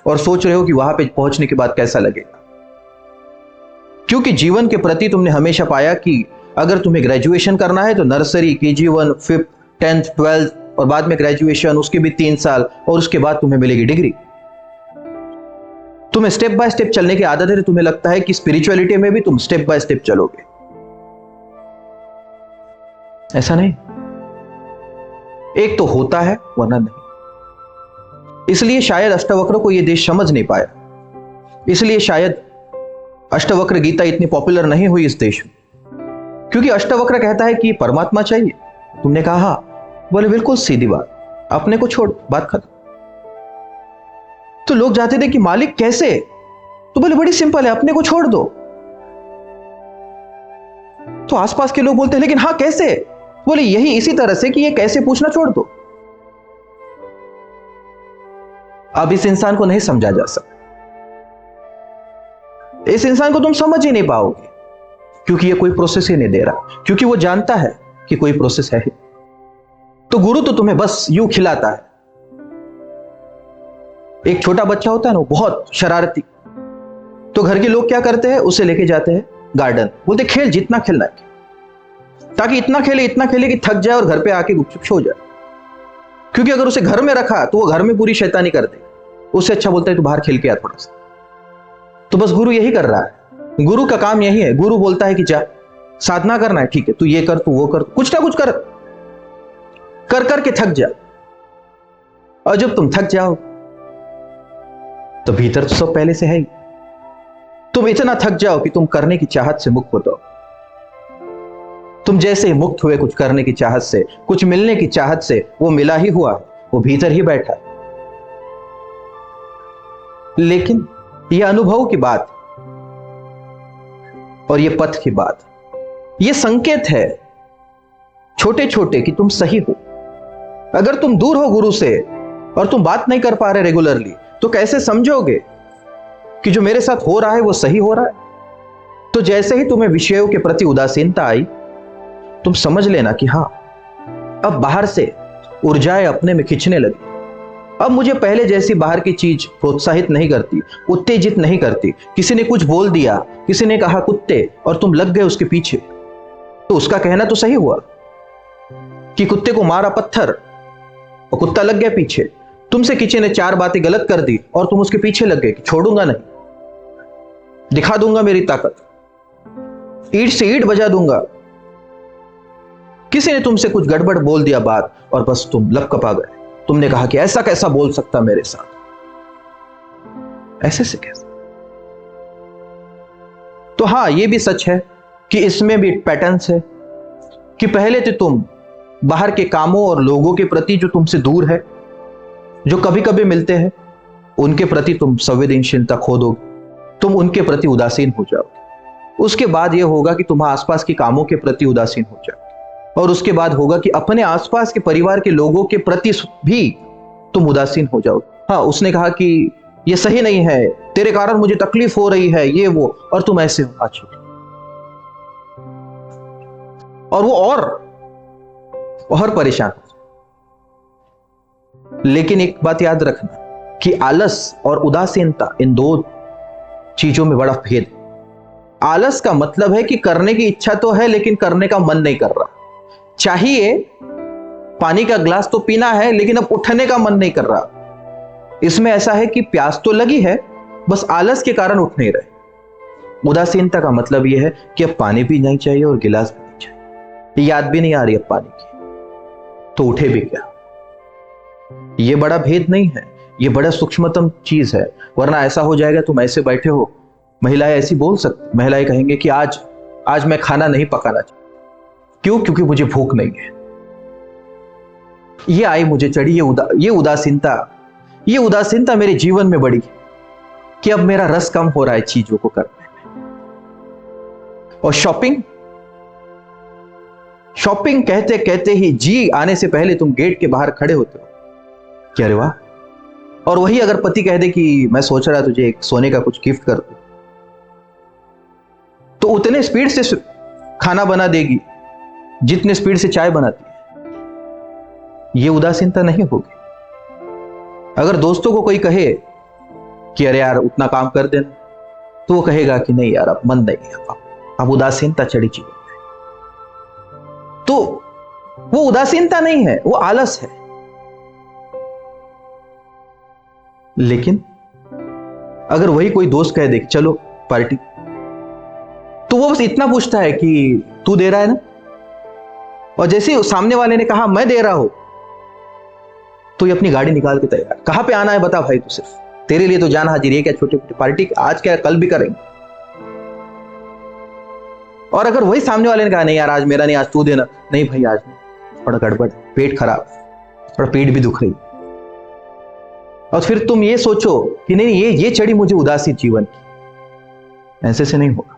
और सोच रहे हो कि वहां पे पहुंचने के बाद कैसा लगेगा। क्योंकि जीवन के प्रति तुमने हमेशा पाया कि अगर तुम्हें ग्रेजुएशन करना है तो nursery, KG1, 5th, 10th, 12th और बाद में ग्रेजुएशन, उसके भी 3 साल, और उसके बाद तुम्हें मिलेगी डिग्री। तुम्हें स्टेप बाय स्टेप चलने की आदत है, तो तुम्हें लगता है कि स्पिरिचुअलिटी में भी तुम स्टेप बाय स्टेप चलोगे। ऐसा नहीं, एक तो होता है वरना नहीं। इसलिए शायद अष्टवक्र को यह देश समझ नहीं पाया, इसलिए शायद अष्टवक्र गीता इतनी पॉपुलर नहीं हुई इस देश में, क्योंकि अष्टवक्र कहता है कि परमात्मा चाहिए। तुमने कहा हाँ, बोले बिल्कुल सीधी बात, अपने को छोड़, बात खत्म। तो लोग जाते थे कि मालिक कैसे, तो बोले बड़ी सिंपल है, अपने को छोड़ दो। तो आसपास के लोग बोलते हैं लेकिन हाँ कैसे, बोले यही इसी तरह से कि ये कैसे पूछना छोड़ दो। अब इस इंसान को नहीं समझा जा सकता, इस इंसान को तुम समझ ही नहीं पाओगे, क्योंकि ये कोई प्रोसेस ही नहीं दे रहा, क्योंकि वो जानता है कि कोई प्रोसेस है ही। तो गुरु तो तुम्हें बस यूं खिलाता है। एक छोटा बच्चा होता है ना, बहुत शरारती, तो घर के लोग क्या करते हैं, उसे लेके जाते हैं गार्डन, बोलते खेल, जितना खेलना है, ताकि इतना खेले कि थक जाए और घर पे आके गुपचुप सो जाए। क्योंकि अगर उसे घर में रखा तो वो घर में पूरी शैतानी कर दे, उससे अच्छा बोलता है तू बाहर खेल के आ थोड़ा सा। तो बस गुरु यही कर रहा है, गुरु का काम यही है। गुरु बोलता है कि जा साधना करना है, ठीक है, तू ये कर, तू वो कर, कुछ ना कुछ कर, कर करके थक जाओ, और जब तुम थक जाओ तो भीतर तो सब पहले से है ही। तुम इतना थक जाओ कि तुम करने की चाहत से मुक्त हो जाओ। तुम जैसे ही मुक्त हुए कुछ करने की चाहत से, कुछ मिलने की चाहत से, वो मिला ही हुआ, वो भीतर ही बैठा। लेकिन ये अनुभव की बात और ये पथ की बात, ये संकेत है छोटे छोटे कि तुम सही हो। अगर तुम दूर हो गुरु से और तुम बात नहीं कर पा रहे रेगुलरली, तो कैसे समझोगे कि जो मेरे साथ हो रहा है वो सही हो रहा है? तो जैसे ही तुम्हें विषयों के प्रति उदासीनता आई, तुम समझ लेना कि हां, अब बाहर से ऊर्जाएं अपने में खींचने लगी। अब मुझे पहले जैसी बाहर की चीज प्रोत्साहित नहीं करती, उत्तेजित नहीं करती। किसी ने कुछ बोल दिया, किसी ने कहा कुत्ते, और तुम लग गए उसके पीछे, तो उसका कहना तो सही हुआ कि कुत्ते को मारा पत्थर और कुत्ता लग गया पीछे। तुमसे किसी ने 4 बातें गलत कर दी और तुम उसके पीछे लग गए कि छोड़ूंगा नहीं, दिखा दूंगा मेरी ताकत, ईंट से ईंट बजा दूंगा। किसी ने तुमसे कुछ गड़बड़ बोल दिया बात और बस तुम लपकपा गए। तुमने कहा कि ऐसा कैसा बोल सकता मेरे साथ, ऐसे से कैसे? तो हां, यह भी सच है कि इसमें भी पैटर्न्स है कि पहले तो तुम बाहर के कामों और लोगों के प्रति जो तुमसे दूर है, जो कभी कभी मिलते हैं, उनके प्रति तुम संवेदनशीलता खो दोगे, तुम उनके प्रति उदासीन हो जाओगे। उसके बाद यह होगा कि तुम आसपास के कामों के प्रति उदासीन हो जाओगे, और उसके बाद होगा कि अपने आसपास के परिवार के लोगों के प्रति भी तुम उदासीन हो जाओगे। हाँ, उसने कहा कि ये सही नहीं है, तेरे कारण मुझे तकलीफ हो रही है, ये वो, और तुम ऐसे हो आज, और वो और परेशान हो। लेकिन एक बात याद रखना कि आलस और उदासीनता, इन 2 चीजों में बड़ा भेद है। आलस का मतलब है कि करने की इच्छा तो है लेकिन करने का मन नहीं कर रहा। चाहिए पानी का ग्लास तो पीना है, लेकिन अब उठने का मन नहीं कर रहा। इसमें ऐसा है कि प्यास तो लगी है, बस आलस के कारण उठ नहीं रहे। उदासीनता का मतलब यह है कि अब पानी भी नहीं चाहिए और गिलास भी नहीं चाहिए, याद भी नहीं आ रही अब पानी की, तो उठे भी क्या? यह बड़ा भेद नहीं है, यह बड़ा सूक्ष्मतम चीज है। वरना ऐसा हो जाएगा, तुम ऐसे बैठे हो, महिलाएं ऐसी बोल सकती, महिलाएं कहेंगे कि आज मैं खाना नहीं पकाना चाहिए। क्यों? क्योंकि मुझे भूख नहीं है। ये आई मुझे चढ़ी ये उदासीनता मेरे जीवन में बढ़ी कि अब मेरा रस कम हो रहा है चीजों को करने में। और शॉपिंग कहते कहते ही जी आने से पहले तुम गेट के बाहर खड़े होते हो कि अरे वाह। और वही अगर पति कह दे कि मैं सोच रहा तुझे एक सोने का कुछ गिफ्ट कर दूं, तो उतने स्पीड से खाना बना देगी जितने स्पीड से चाय बनाती है। यह उदासीनता नहीं होगी। अगर दोस्तों को कोई कहे कि अरे यार उतना काम कर देना, तो वो कहेगा कि नहीं यार अब मन नहीं है, अब उदासीनता चढ़ी जीवन में। तो वो उदासीनता नहीं है, वो आलस है। लेकिन अगर वही कोई दोस्त कह दे कि चलो पार्टी, तो वो बस इतना पूछता है कि तू दे रहा है ना, और जैसे सामने वाले ने कहा मैं दे रहा हूं, तो ये अपनी गाड़ी निकाल के तैयार, कहां पे आना है बता भाई, तू सिर्फ तेरे लिए तो जान हाजिर है, क्या छोटी छोटी पार्टी आज क्या कल भी करेंगे। और अगर वही सामने वाले ने कहा नहीं यार आज मेरा नहीं, आज तू देना, नहीं भाई आज नहीं, थोड़ा गड़बड़, पेट खराब, थोड़ा पेट भी दुख रही, और फिर तुम ये सोचो कि नहीं ये चढ़ी मुझे उदासी जीवन की, ऐसे से नहीं होगा।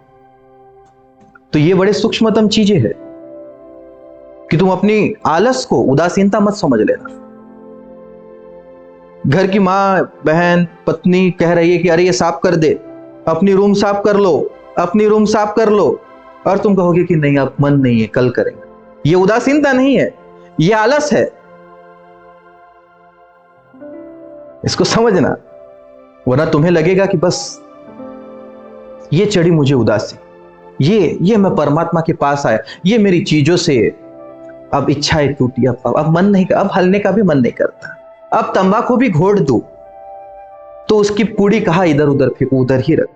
तो ये बड़े सूक्ष्मतम चीजें हैं कि तुम अपनी आलस को उदासीनता मत समझ लेना। घर की मां, बहन, पत्नी कह रही है कि अरे ये साफ कर दे, अपनी रूम साफ कर लो, अपनी रूम साफ कर लो, और तुम कहोगे कि नहीं अब मन नहीं है, कल करेंगे। ये उदासीनता नहीं है, ये आलस है। इसको समझना, वरना तुम्हें लगेगा कि बस ये चढ़ी मुझे उदासी, ये मैं परमात्मा के पास आया, ये मेरी चीजों से अब इच्छाएं टूटी, अब मन नहीं, अब हलने का भी मन नहीं करता, अब तंबाकू भी घोट दूं तो उसकी पूड़ी कहा इधर उधर फेंकू, उधर ही रख।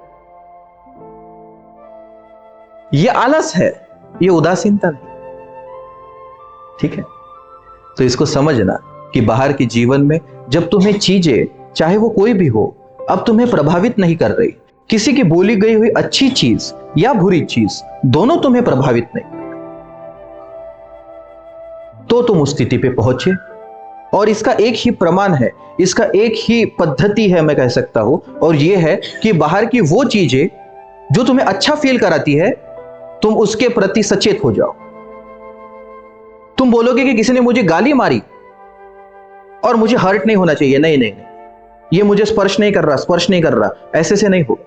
ये आलस है, ये उदासीनता नहीं। ठीक है, तो इसको समझना कि बाहर के जीवन में जब तुम्हें चीजें, चाहे वो कोई भी हो, अब तुम्हें प्रभावित नहीं कर रही, किसी की बोली गई हुई अच्छी चीज या बुरी चीज दोनों तुम्हें प्रभावित नहीं, तो तुम उस स्थिति पे पहुंचे। और इसका एक ही प्रमाण है, इसका एक ही पद्धति है, मैं कह सकता हूं, और यह है कि बाहर की वो चीजें जो तुम्हें अच्छा फील कराती है, तुम उसके प्रति सचेत हो जाओ। तुम बोलोगे कि किसी ने मुझे गाली मारी और मुझे हर्ट नहीं होना चाहिए, नहीं नहीं, ये मुझे स्पर्श नहीं कर रहा, ऐसे से नहीं होगा।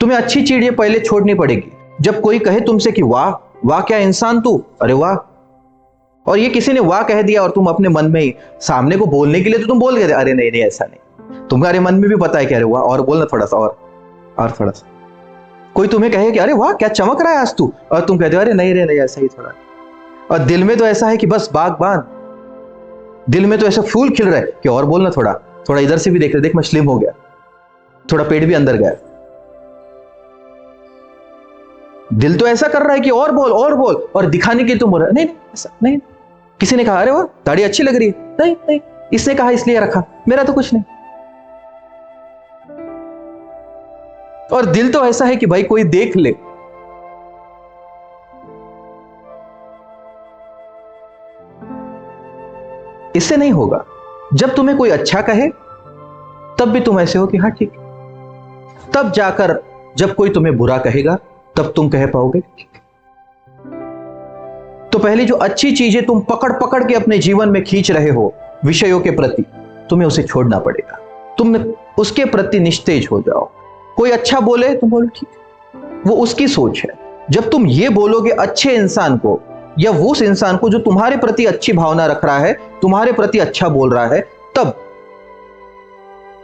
तुम्हें अच्छी चीज ये पहले छोड़नी पड़ेगी। जब कोई कहे तुमसे कि वाह वाह क्या इंसान तू, अरे वाह, और ये किसी ने वाह कह दिया और तुम अपने मन में ही सामने को बोलने के लिए तो तुम बोल गए, अरे नहीं नहीं ऐसा नहीं, तुम्हारे मन में भी पता है कि अरे वाह, और बोलना थोड़ा सा और थोड़ा सा। कोई तुम्हें कहे कि अरे वाह क्या चमक रहा है आज तू, और तुम कहते हो अरे नहीं रे नहीं ऐसा ही थोड़ा, और दिल में तो ऐसा है कि बस बागबान, दिल में तो ऐसा फूल खिल रहा है कि और बोलना थोड़ा, थोड़ा इधर से भी देख रहे, देख मैं स्लिम हो गया, थोड़ा पेट भी अंदर गया। दिल तो ऐसा कर रहा है कि और बोल और दिखाने के तुम हो रहा है, नहीं ऐसा नहीं। किसी ने कहा अरे वाह दाढ़ी अच्छी लग रही है, नहीं नहीं इसने कहा इसलिए रखा, मेरा तो कुछ नहीं। और दिल तो ऐसा है कि भाई कोई देख ले। इससे नहीं होगा। जब तुम्हें कोई अच्छा कहे तब भी तुम ऐसे हो कि हाँ ठीक, तब जाकर जब कोई तुम्हें बुरा कहेगा तब तुम कह पाओगे। तो पहले जो अच्छी चीजें तुम पकड़ पकड़ के अपने जीवन में खींच रहे हो विषयों के प्रति, तुम्हें उसे छोड़ना पड़ेगा। तुम उसके प्रति निस्तेज हो जाओ। कोई अच्छा बोले तुम बोलो ठीक, वो उसकी सोच है। जब तुम ये बोलोगे अच्छे इंसान को या वो उस इंसान को जो तुम्हारे प्रति अच्छी भावना रख रहा है, तुम्हारे प्रति अच्छा बोल रहा है, तब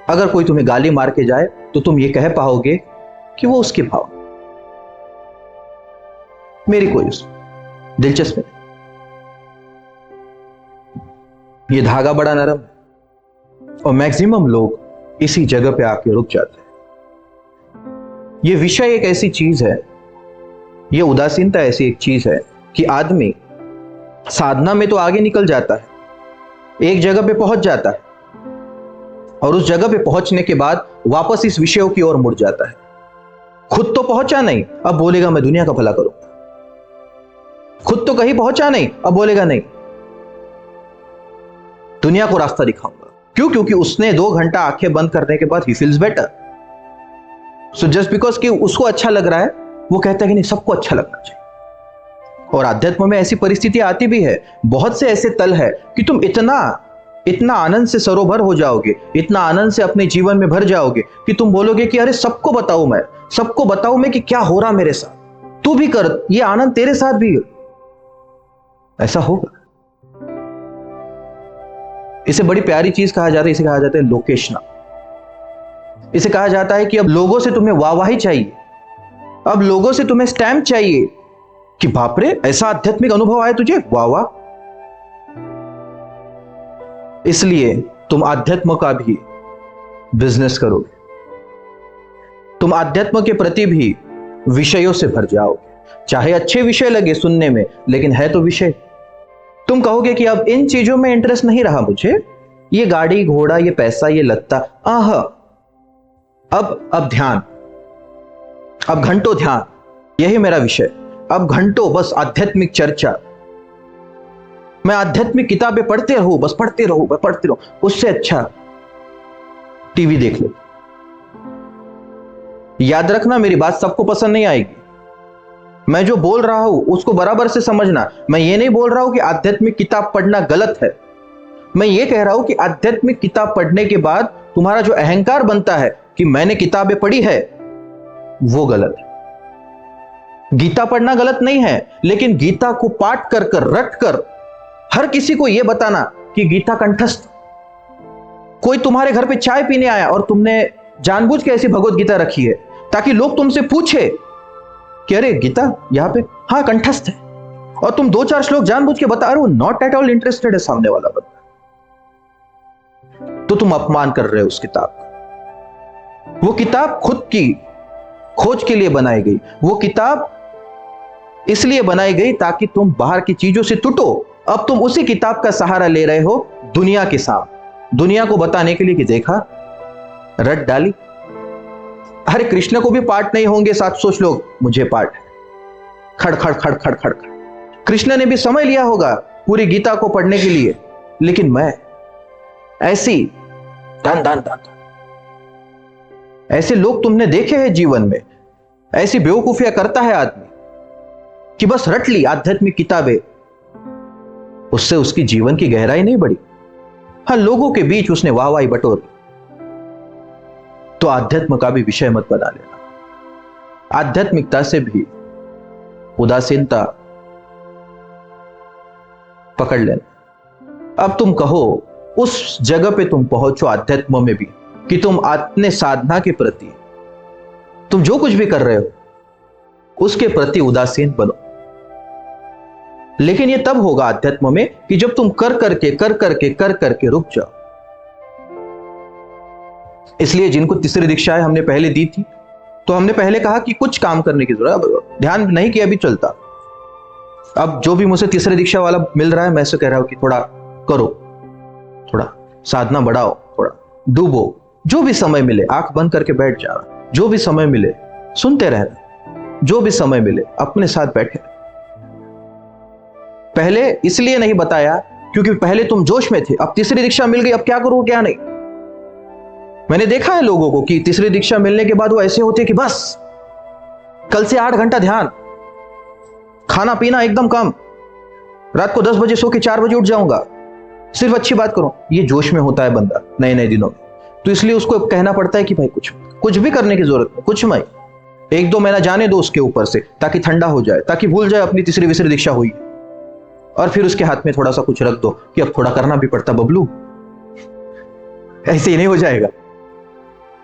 अगर कोई तुम्हें गाली मार के जाए तो तुम ये कह पाओगे कि वो उसकी भावना, मेरी कोई दिलचस्पी नहीं। ये धागा बड़ा नरम है और मैक्सिमम लोग इसी जगह पे आके रुक जाते हैं। ये विषय एक ऐसी चीज है, ये उदासीनता ऐसी एक चीज है कि आदमी साधना में तो आगे निकल जाता है, एक जगह पे पहुंच जाता है और उस जगह पे पहुंचने के बाद वापस इस विषयों की ओर मुड़ जाता है। खुद तो पहुंचा नहीं, अब बोलेगा मैं दुनिया का भला करूंगा। खुद तो कहीं पहुंचा नहीं, अब बोलेगा नहीं दुनिया को रास्ता दिखाऊंगा। क्यों? क्योंकि उसने 2 घंटा आंखें बंद करने के बाद he feels better. So just because कि उसको अच्छा लग रहा है, वो कहता है कि नहीं सबको अच्छा लगना चाहिए। और आध्यात्म में ऐसी परिस्थिति आती भी है, बहुत से ऐसे तल है कि तुम इतना आनंद से सरोवर हो जाओगे, इतना आनंद से अपने जीवन में भर जाओगे कि तुम बोलोगे कि अरे सबको बताऊं मैं कि क्या हो रहा मेरे साथ, तू भी कर, ये आनंद तेरे साथ भी। ऐसा होगा। इसे बड़ी प्यारी चीज कहा जाता है, इसे कहा जाता है लोकेशना। इसे कहा जाता है कि अब लोगों से तुम्हें वाहवाही चाहिए, अब लोगों से तुम्हें स्टैम्प चाहिए कि बाप रे ऐसा आध्यात्मिक अनुभव आया तुझे, वाह वाह। इसलिए तुम आध्यात्म का भी बिजनेस करोगे, तुम आध्यात्म के प्रति भी विषयों से भर जाओगे। चाहे अच्छे विषय लगे सुनने में, लेकिन है तो विषय। तुम कहोगे कि अब इन चीजों में इंटरेस्ट नहीं रहा मुझे, ये गाड़ी घोड़ा, ये पैसा, ये लत्ता, अब ध्यान, अब घंटों ध्यान, यही मेरा विषय। अब घंटों बस आध्यात्मिक चर्चा, मैं आध्यात्मिक किताबें पढ़ते रहूं, बस पढ़ते रहूं। उससे अच्छा टीवी देख ले। याद रखना मेरी बात सबको पसंद नहीं आएगी, मैं जो बोल रहा हूं उसको बराबर से समझना। मैं ये नहीं बोल रहा हूं कि आध्यात्मिक किताब पढ़ना गलत है, मैं ये कह रहा हूं कि आध्यात्मिक किताब पढ़ने के बाद तुम्हारा जो अहंकार बनता है कि मैंने किताबें पढ़ी है, वो गलत है। गीता पढ़ना गलत नहीं है, लेकिन गीता को पाठ कर रट कर हर किसी को यह बताना कि गीता कंठस्थ। कोई तुम्हारे घर पे चाय पीने आया और तुमने जानबूझ के ऐसी भगवत गीता रखी है ताकि लोग तुमसे पूछे कि अरे गीता यहां पे, हाँ कंठस्थ है, और तुम 2-4 श्लोक जानबूझ के बता रहे हो, नॉट एट ऑल इंटरेस्टेड है सामने वाला बंदा, तो तुम अपमान कर रहे हो उस किताब का। वो किताब खुद की खोज के लिए बनाई गई, वो किताब इसलिए बनाई गई ताकि तुम बाहर की चीजों से टूटो, अब तुम उसी किताब का सहारा ले रहे हो दुनिया के सामने, दुनिया को बताने के लिए कि देखा, रट डाली। अरे कृष्ण को भी पाठ नहीं होंगे 700 श्लोक, मुझे पाठ है। खड़ खड़ खड़ खड़ खड़ खड़। कृष्ण ने भी समय लिया होगा पूरी गीता को पढ़ने के लिए, लेकिन मैं ऐसी दान दान दान। ऐसे लोग तुमने देखे हैं जीवन में, ऐसी बेवकूफियां करता है आदमी कि बस रट ली आध्यात्मिक किताबें, उससे उसकी जीवन की गहराई नहीं बढ़ी। हाँ, लोगों के बीच उसने वाहवाही बटोर, तो आध्यात्म का भी विषय मत बना लेना। आध्यात्मिकता से भी उदासीनता पकड़ लेना। अब तुम कहो उस जगह पे तुम पहुंचो आध्यात्म में भी कि तुम अपने साधना के प्रति, तुम जो कुछ भी कर रहे हो उसके प्रति उदासीन बनो। लेकिन यह तब होगा आध्यात्म में कि जब तुम कर करके रुक जाओ। इसलिए जिनको तीसरी दीक्षाएं हमने पहले दी थी, तो हमने पहले कहा कि कुछ काम करने की जरूरत, ध्यान नहीं किया भी चलता। अब जो भी मुझसे तीसरी दीक्षा वाला मिल रहा है, मैं ऐसे कह रहा हूं कि थोड़ा करो, थोड़ा साधना बढ़ाओ, थोड़ा डूबो, जो भी समय मिले आंख बंद करके बैठ जाना, जो भी समय मिले सुनते रहना, जो भी समय मिले अपने साथ बैठे। पहले इसलिए नहीं बताया क्योंकि पहले तुम जोश में थे, अब तीसरी दीक्षा मिल गई, अब क्या करूं क्या नहीं। मैंने देखा है लोगों को कि तीसरी दीक्षा मिलने के बाद वो ऐसे होते कि बस कल से 8 घंटा ध्यान, खाना पीना एकदम कम, रात को 10 बजे सो के 4 बजे उठ जाऊंगा, सिर्फ अच्छी बात करो। ये जोश में होता है बंदा नए नए दिनों में, तो इसलिए उसको कहना पड़ता है कि भाई कुछ भी करने की जरूरत नहीं, कुछ नहीं, 1-2 महीना जाने दो उसके ऊपर से, ताकि ठंडा हो जाए, ताकि भूल जाए अपनी तीसरी विसरी दीक्षा हुई। और फिर उसके हाथ में थोड़ा सा कुछ रख दो कि अब थोड़ा करना भी पड़ता बबलू, ऐसे ही नहीं हो जाएगा,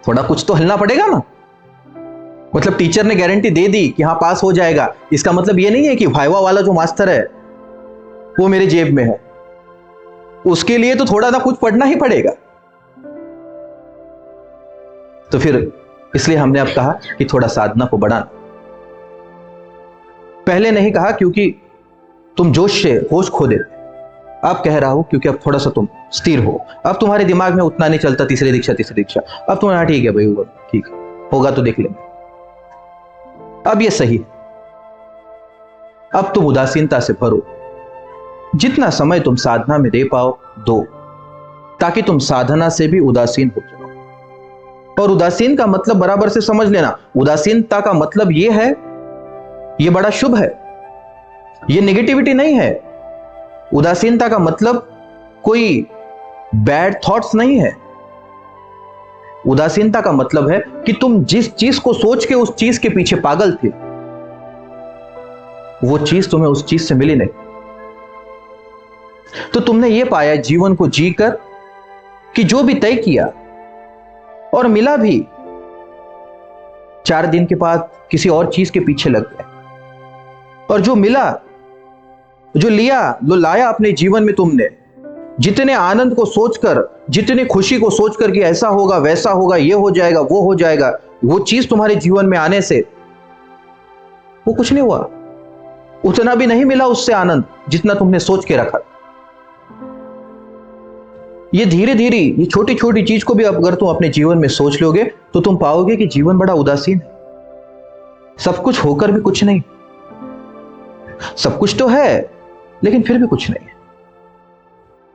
थोड़ा कुछ तो हिलना पड़ेगा ना। मतलब टीचर ने गारंटी दे दी कि हाँ पास हो जाएगा, इसका मतलब ये नहीं है कि वाइवा वाला जो मास्टर है वो मेरे जेब में है, उसके लिए तो थोड़ा ना कुछ पढ़ना ही पड़ेगा। तो फिर इसलिए हमने अब कहा कि थोड़ा साधना को बढ़ाना। पहले नहीं कहा क्योंकि तुम जोश से होश खो देते, अब कह रहा हूं क्योंकि अब थोड़ा सा तुम स्थिर हो, अब तुम्हारे दिमाग में उतना नहीं चलता तीसरी दीक्षा, अब तुम हाँ ठीक है भाई, ठीक होगा तो देख लेंगे, अब ये सही है। अब तुम उदासीनता से भरो, जितना समय तुम साधना में दे पाओ दो, ताकि तुम साधना से भी उदासीन हो जाओ। और उदासीन का मतलब बराबर से समझ लेना, उदासीनता का मतलब ये है, ये बड़ा शुभ है, ये नेगेटिविटी नहीं है। उदासीनता का मतलब कोई बैड थॉट्स नहीं है। उदासीनता का मतलब है कि तुम जिस चीज को सोच के उस चीज के पीछे पागल थे, वो चीज तुम्हें उस चीज से मिली नहीं। तो तुमने ये पाया जीवन को जीकर कि जो भी तय किया और मिला भी, 4 दिन के बाद किसी और चीज के पीछे लग गए, और जो मिला, जो लिया, जो लाया अपने जीवन में तुमने, जितने आनंद को सोचकर, जितनी खुशी को सोचकर कि ऐसा होगा वैसा होगा, ये हो जाएगा वो हो जाएगा, वो चीज तुम्हारे जीवन में आने से वो कुछ नहीं हुआ, उतना भी नहीं मिला उससे आनंद जितना तुमने सोच के रखा। ये धीरे धीरे ये छोटी छोटी चीज को भी अगर तुम अपने जीवन में सोच लोगे तो तुम पाओगे कि जीवन बड़ा उदासीन है। सब कुछ होकर भी कुछ नहीं, सब कुछ तो है लेकिन फिर भी कुछ नहीं है।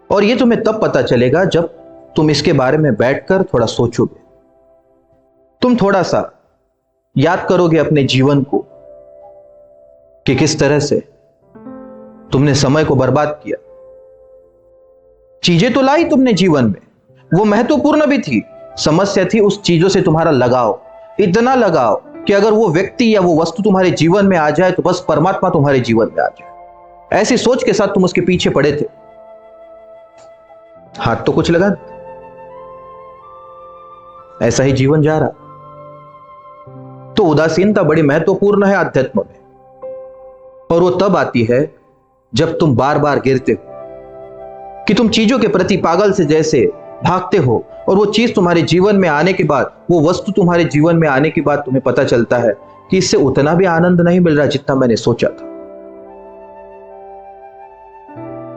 और ये तुम्हें तब पता चलेगा जब तुम इसके बारे में बैठकर थोड़ा सोचोगे, तुम थोड़ा सा याद करोगे अपने जीवन को कि किस तरह से तुमने समय को बर्बाद किया। चीजें तो लाई तुमने जीवन में, वो महत्वपूर्ण भी थी, समस्या थी उस चीजों से तुम्हारा लगाव, इतना लगाव कि अगर वो व्यक्ति या वो वस्तु तुम्हारे जीवन में आ जाए तो बस परमात्मा तुम्हारे जीवन में आ जाए, ऐसी सोच के साथ तुम उसके पीछे पड़े थे। हाथ तो कुछ लगा, ऐसा ही जीवन जा रहा। तो उदासीनता बड़ी महत्वपूर्ण है अध्यात्म में, और वो तब आती है जब तुम बार बार गिरते हो, कि तुम चीजों के प्रति पागल से जैसे भागते हो, और वो चीज तुम्हारे जीवन में आने के बाद, वो वस्तु तुम्हारे जीवन में आने के बाद तुम्हें पता चलता है कि इससे उतना भी आनंद नहीं मिल रहा जितना मैंने सोचा था।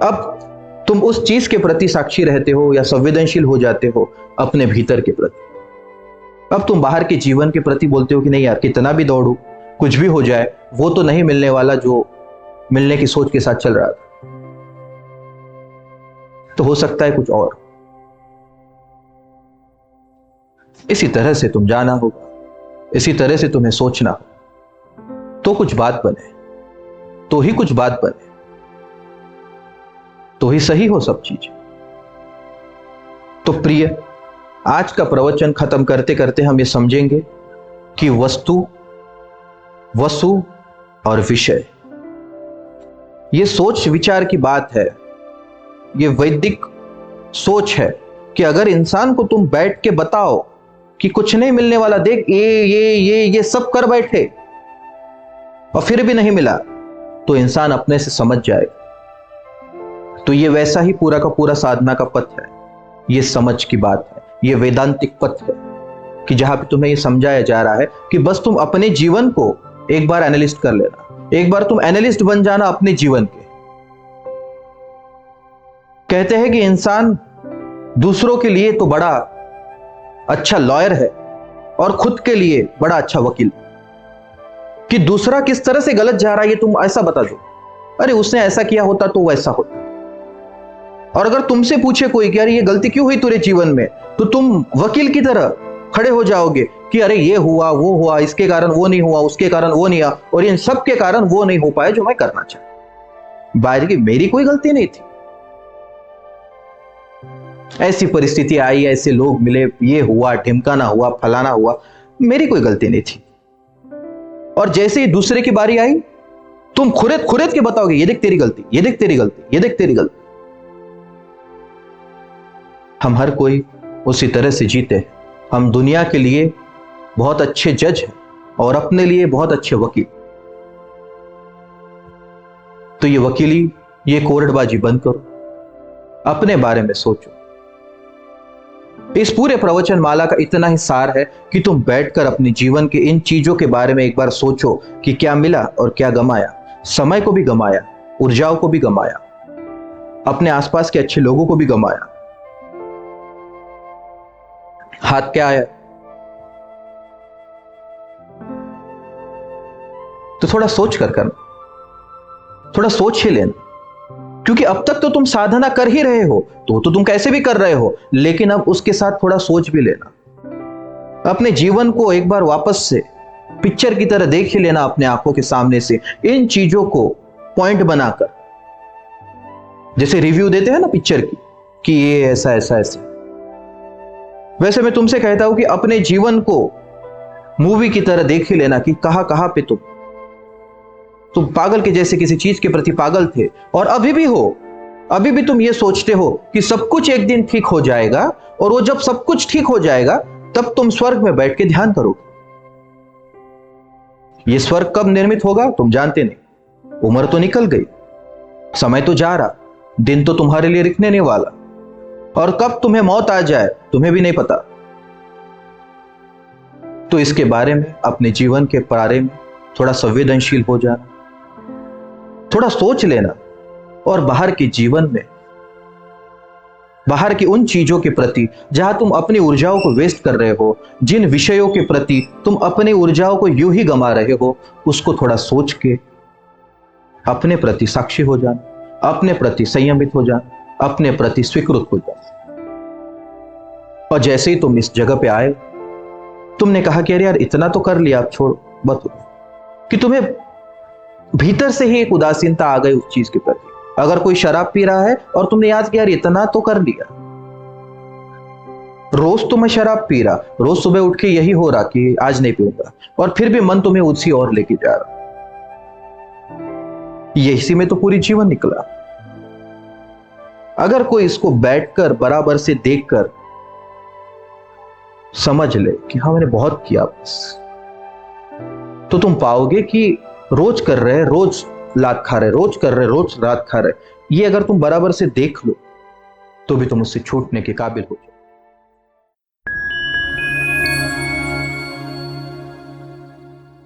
अब तुम उस चीज के प्रति साक्षी रहते हो या संवेदनशील हो जाते हो अपने भीतर के प्रति। अब तुम बाहर के जीवन के प्रति बोलते हो कि नहीं यार, कितना भी दौड़ू, कुछ भी हो जाए, वो तो नहीं मिलने वाला जो मिलने की सोच के साथ चल रहा था। तो हो सकता है कुछ और। इसी तरह से तुम जाना होगा, इसी तरह से तुम्हें सोचना हो, तो कुछ बात बने, तो ही कुछ बात बने, तो ही सही हो सब चीज। तो प्रिय, आज का प्रवचन खत्म करते करते हम ये समझेंगे कि वस्तु, वसु और विषय, ये सोच विचार की बात है। ये वैदिक सोच है कि अगर इंसान को तुम बैठ के बताओ कि कुछ नहीं मिलने वाला, देख ये सब कर बैठे और फिर भी नहीं मिला, तो इंसान अपने से समझ जाएगा। तो ये वैसा ही पूरा का पूरा साधना का पथ है। ये समझ की बात है, ये वेदांतिक पथ है कि जहां पे तुम्हें ये समझाया जा रहा है कि बस तुम अपने जीवन को एक बार एनालिस्ट कर लेना, एक बार तुम एनालिस्ट बन जाना अपने जीवन के। कहते हैं कि इंसान दूसरों के लिए तो बड़ा अच्छा लॉयर है और खुद के लिए बड़ा अच्छा वकील, कि दूसरा किस तरह से गलत जा रहा है ये तुम ऐसा बता दो, अरे उसने ऐसा किया होता तो वैसा होता। और अगर तुमसे पूछे कोई कि अरे ये गलती क्यों हुई तेरे जीवन में, तो तुम वकील की तरह खड़े हो जाओगे कि अरे ये हुआ, वो हुआ, इसके कारण वो नहीं हुआ, उसके कारण वो नहीं हुआ, और इन सब के कारण वो नहीं हो पाया जो मैं करना चाहता। बाहर की मेरी कोई गलती नहीं थी, ऐसी परिस्थिति आई, ऐसे लोग मिले, ये हुआ, ढिमकाना हुआ, फलाना हुआ, मेरी कोई गलती नहीं थी। और जैसे ही दूसरे की बारी आई, तुम खुरेद के बताओगे ये देख तेरी गलती, ये देख तेरी गलती, ये देख तेरी गलती। हम हर कोई उसी तरह से जीते हैं। हम दुनिया के लिए बहुत अच्छे जज हैं और अपने लिए बहुत अच्छे वकील। तो ये वकीली, ये कोर्टबाजी बंद करो, अपने बारे में सोचो। इस पूरे प्रवचन माला का इतना ही सार है कि तुम बैठकर अपने जीवन के इन चीजों के बारे में एक बार सोचो कि क्या मिला और क्या गमाया। समय को भी गमाया, ऊर्जाओं को भी गमाया, अपने आसपास के अच्छे लोगों को भी गमाया, हाथ क्या आया। तो थोड़ा सोच कर करना, थोड़ा सोच ही लेना, क्योंकि अब तक तो तुम साधना कर ही रहे हो, तो तुम कैसे भी कर रहे हो, लेकिन अब उसके साथ थोड़ा सोच भी लेना। अपने जीवन को एक बार वापस से पिक्चर की तरह देख ही लेना अपने आंखों के सामने से, इन चीजों को पॉइंट बनाकर, जैसे रिव्यू देते हैं ना पिक्चर की कि ये ऐसा ऐसा ऐसा, वैसे मैं तुमसे कहता हूं कि अपने जीवन को मूवी की तरह देख ही लेना कि कहां पे तुम पागल के जैसे किसी चीज के प्रति पागल थे और अभी भी हो। अभी भी तुम ये सोचते हो कि सब कुछ एक दिन ठीक हो जाएगा, और वो जब सब कुछ ठीक हो जाएगा तब तुम स्वर्ग में बैठ के ध्यान करोगे। ये स्वर्ग कब निर्मित होगा तुम जानते नहीं। उम्र तो निकल गई, समय तो जा रहा, दिन तो तुम्हारे लिए रुकने नहीं वाला, और कब तुम्हें मौत आ जाए तुम्हें भी नहीं पता। तो इसके बारे में, अपने जीवन के बारे में थोड़ा संवेदनशील हो जाना, थोड़ा सोच लेना, और बाहर के जीवन में, बाहर की उन चीजों के प्रति जहां तुम अपनी ऊर्जाओं को वेस्ट कर रहे हो, जिन विषयों के प्रति तुम अपनी ऊर्जाओं को यूं ही गंवा रहे हो, उसको थोड़ा सोच के अपने प्रति साक्षी हो जाना, अपने प्रति संयमित हो जाना, अपने प्रति स्वीकृत हो जाना। और जैसे ही तुम इस जगह पे आए, तुमने कहा कि अरे यार इतना तो कर लिया, अब छोड़ो, बत कि तुम्हें भीतर से ही एक उदासीनता आ गई उस चीज के प्रति। अगर कोई शराब पी रहा है और तुमने याद किया यार इतना तो कर लिया, रोज तो मैं शराब पी रहा, रोज सुबह उठ के यही हो रहा कि आज नहीं पीऊंगा, और फिर भी मन तुम्हें उसी और लेके जा रहा। ये इसी में तो पूरी जीवन निकला। अगर कोई इसको बैठकर बराबर से देखकर समझ ले कि हाँ मैंने बहुत किया बस, तो तुम पाओगे कि रोज कर रहे, रोज लात खा रहे, रोज कर रहे, रोज रात खा रहे, ये अगर तुम बराबर से देख लो तो भी तुम उससे छूटने के काबिल हो जाओ।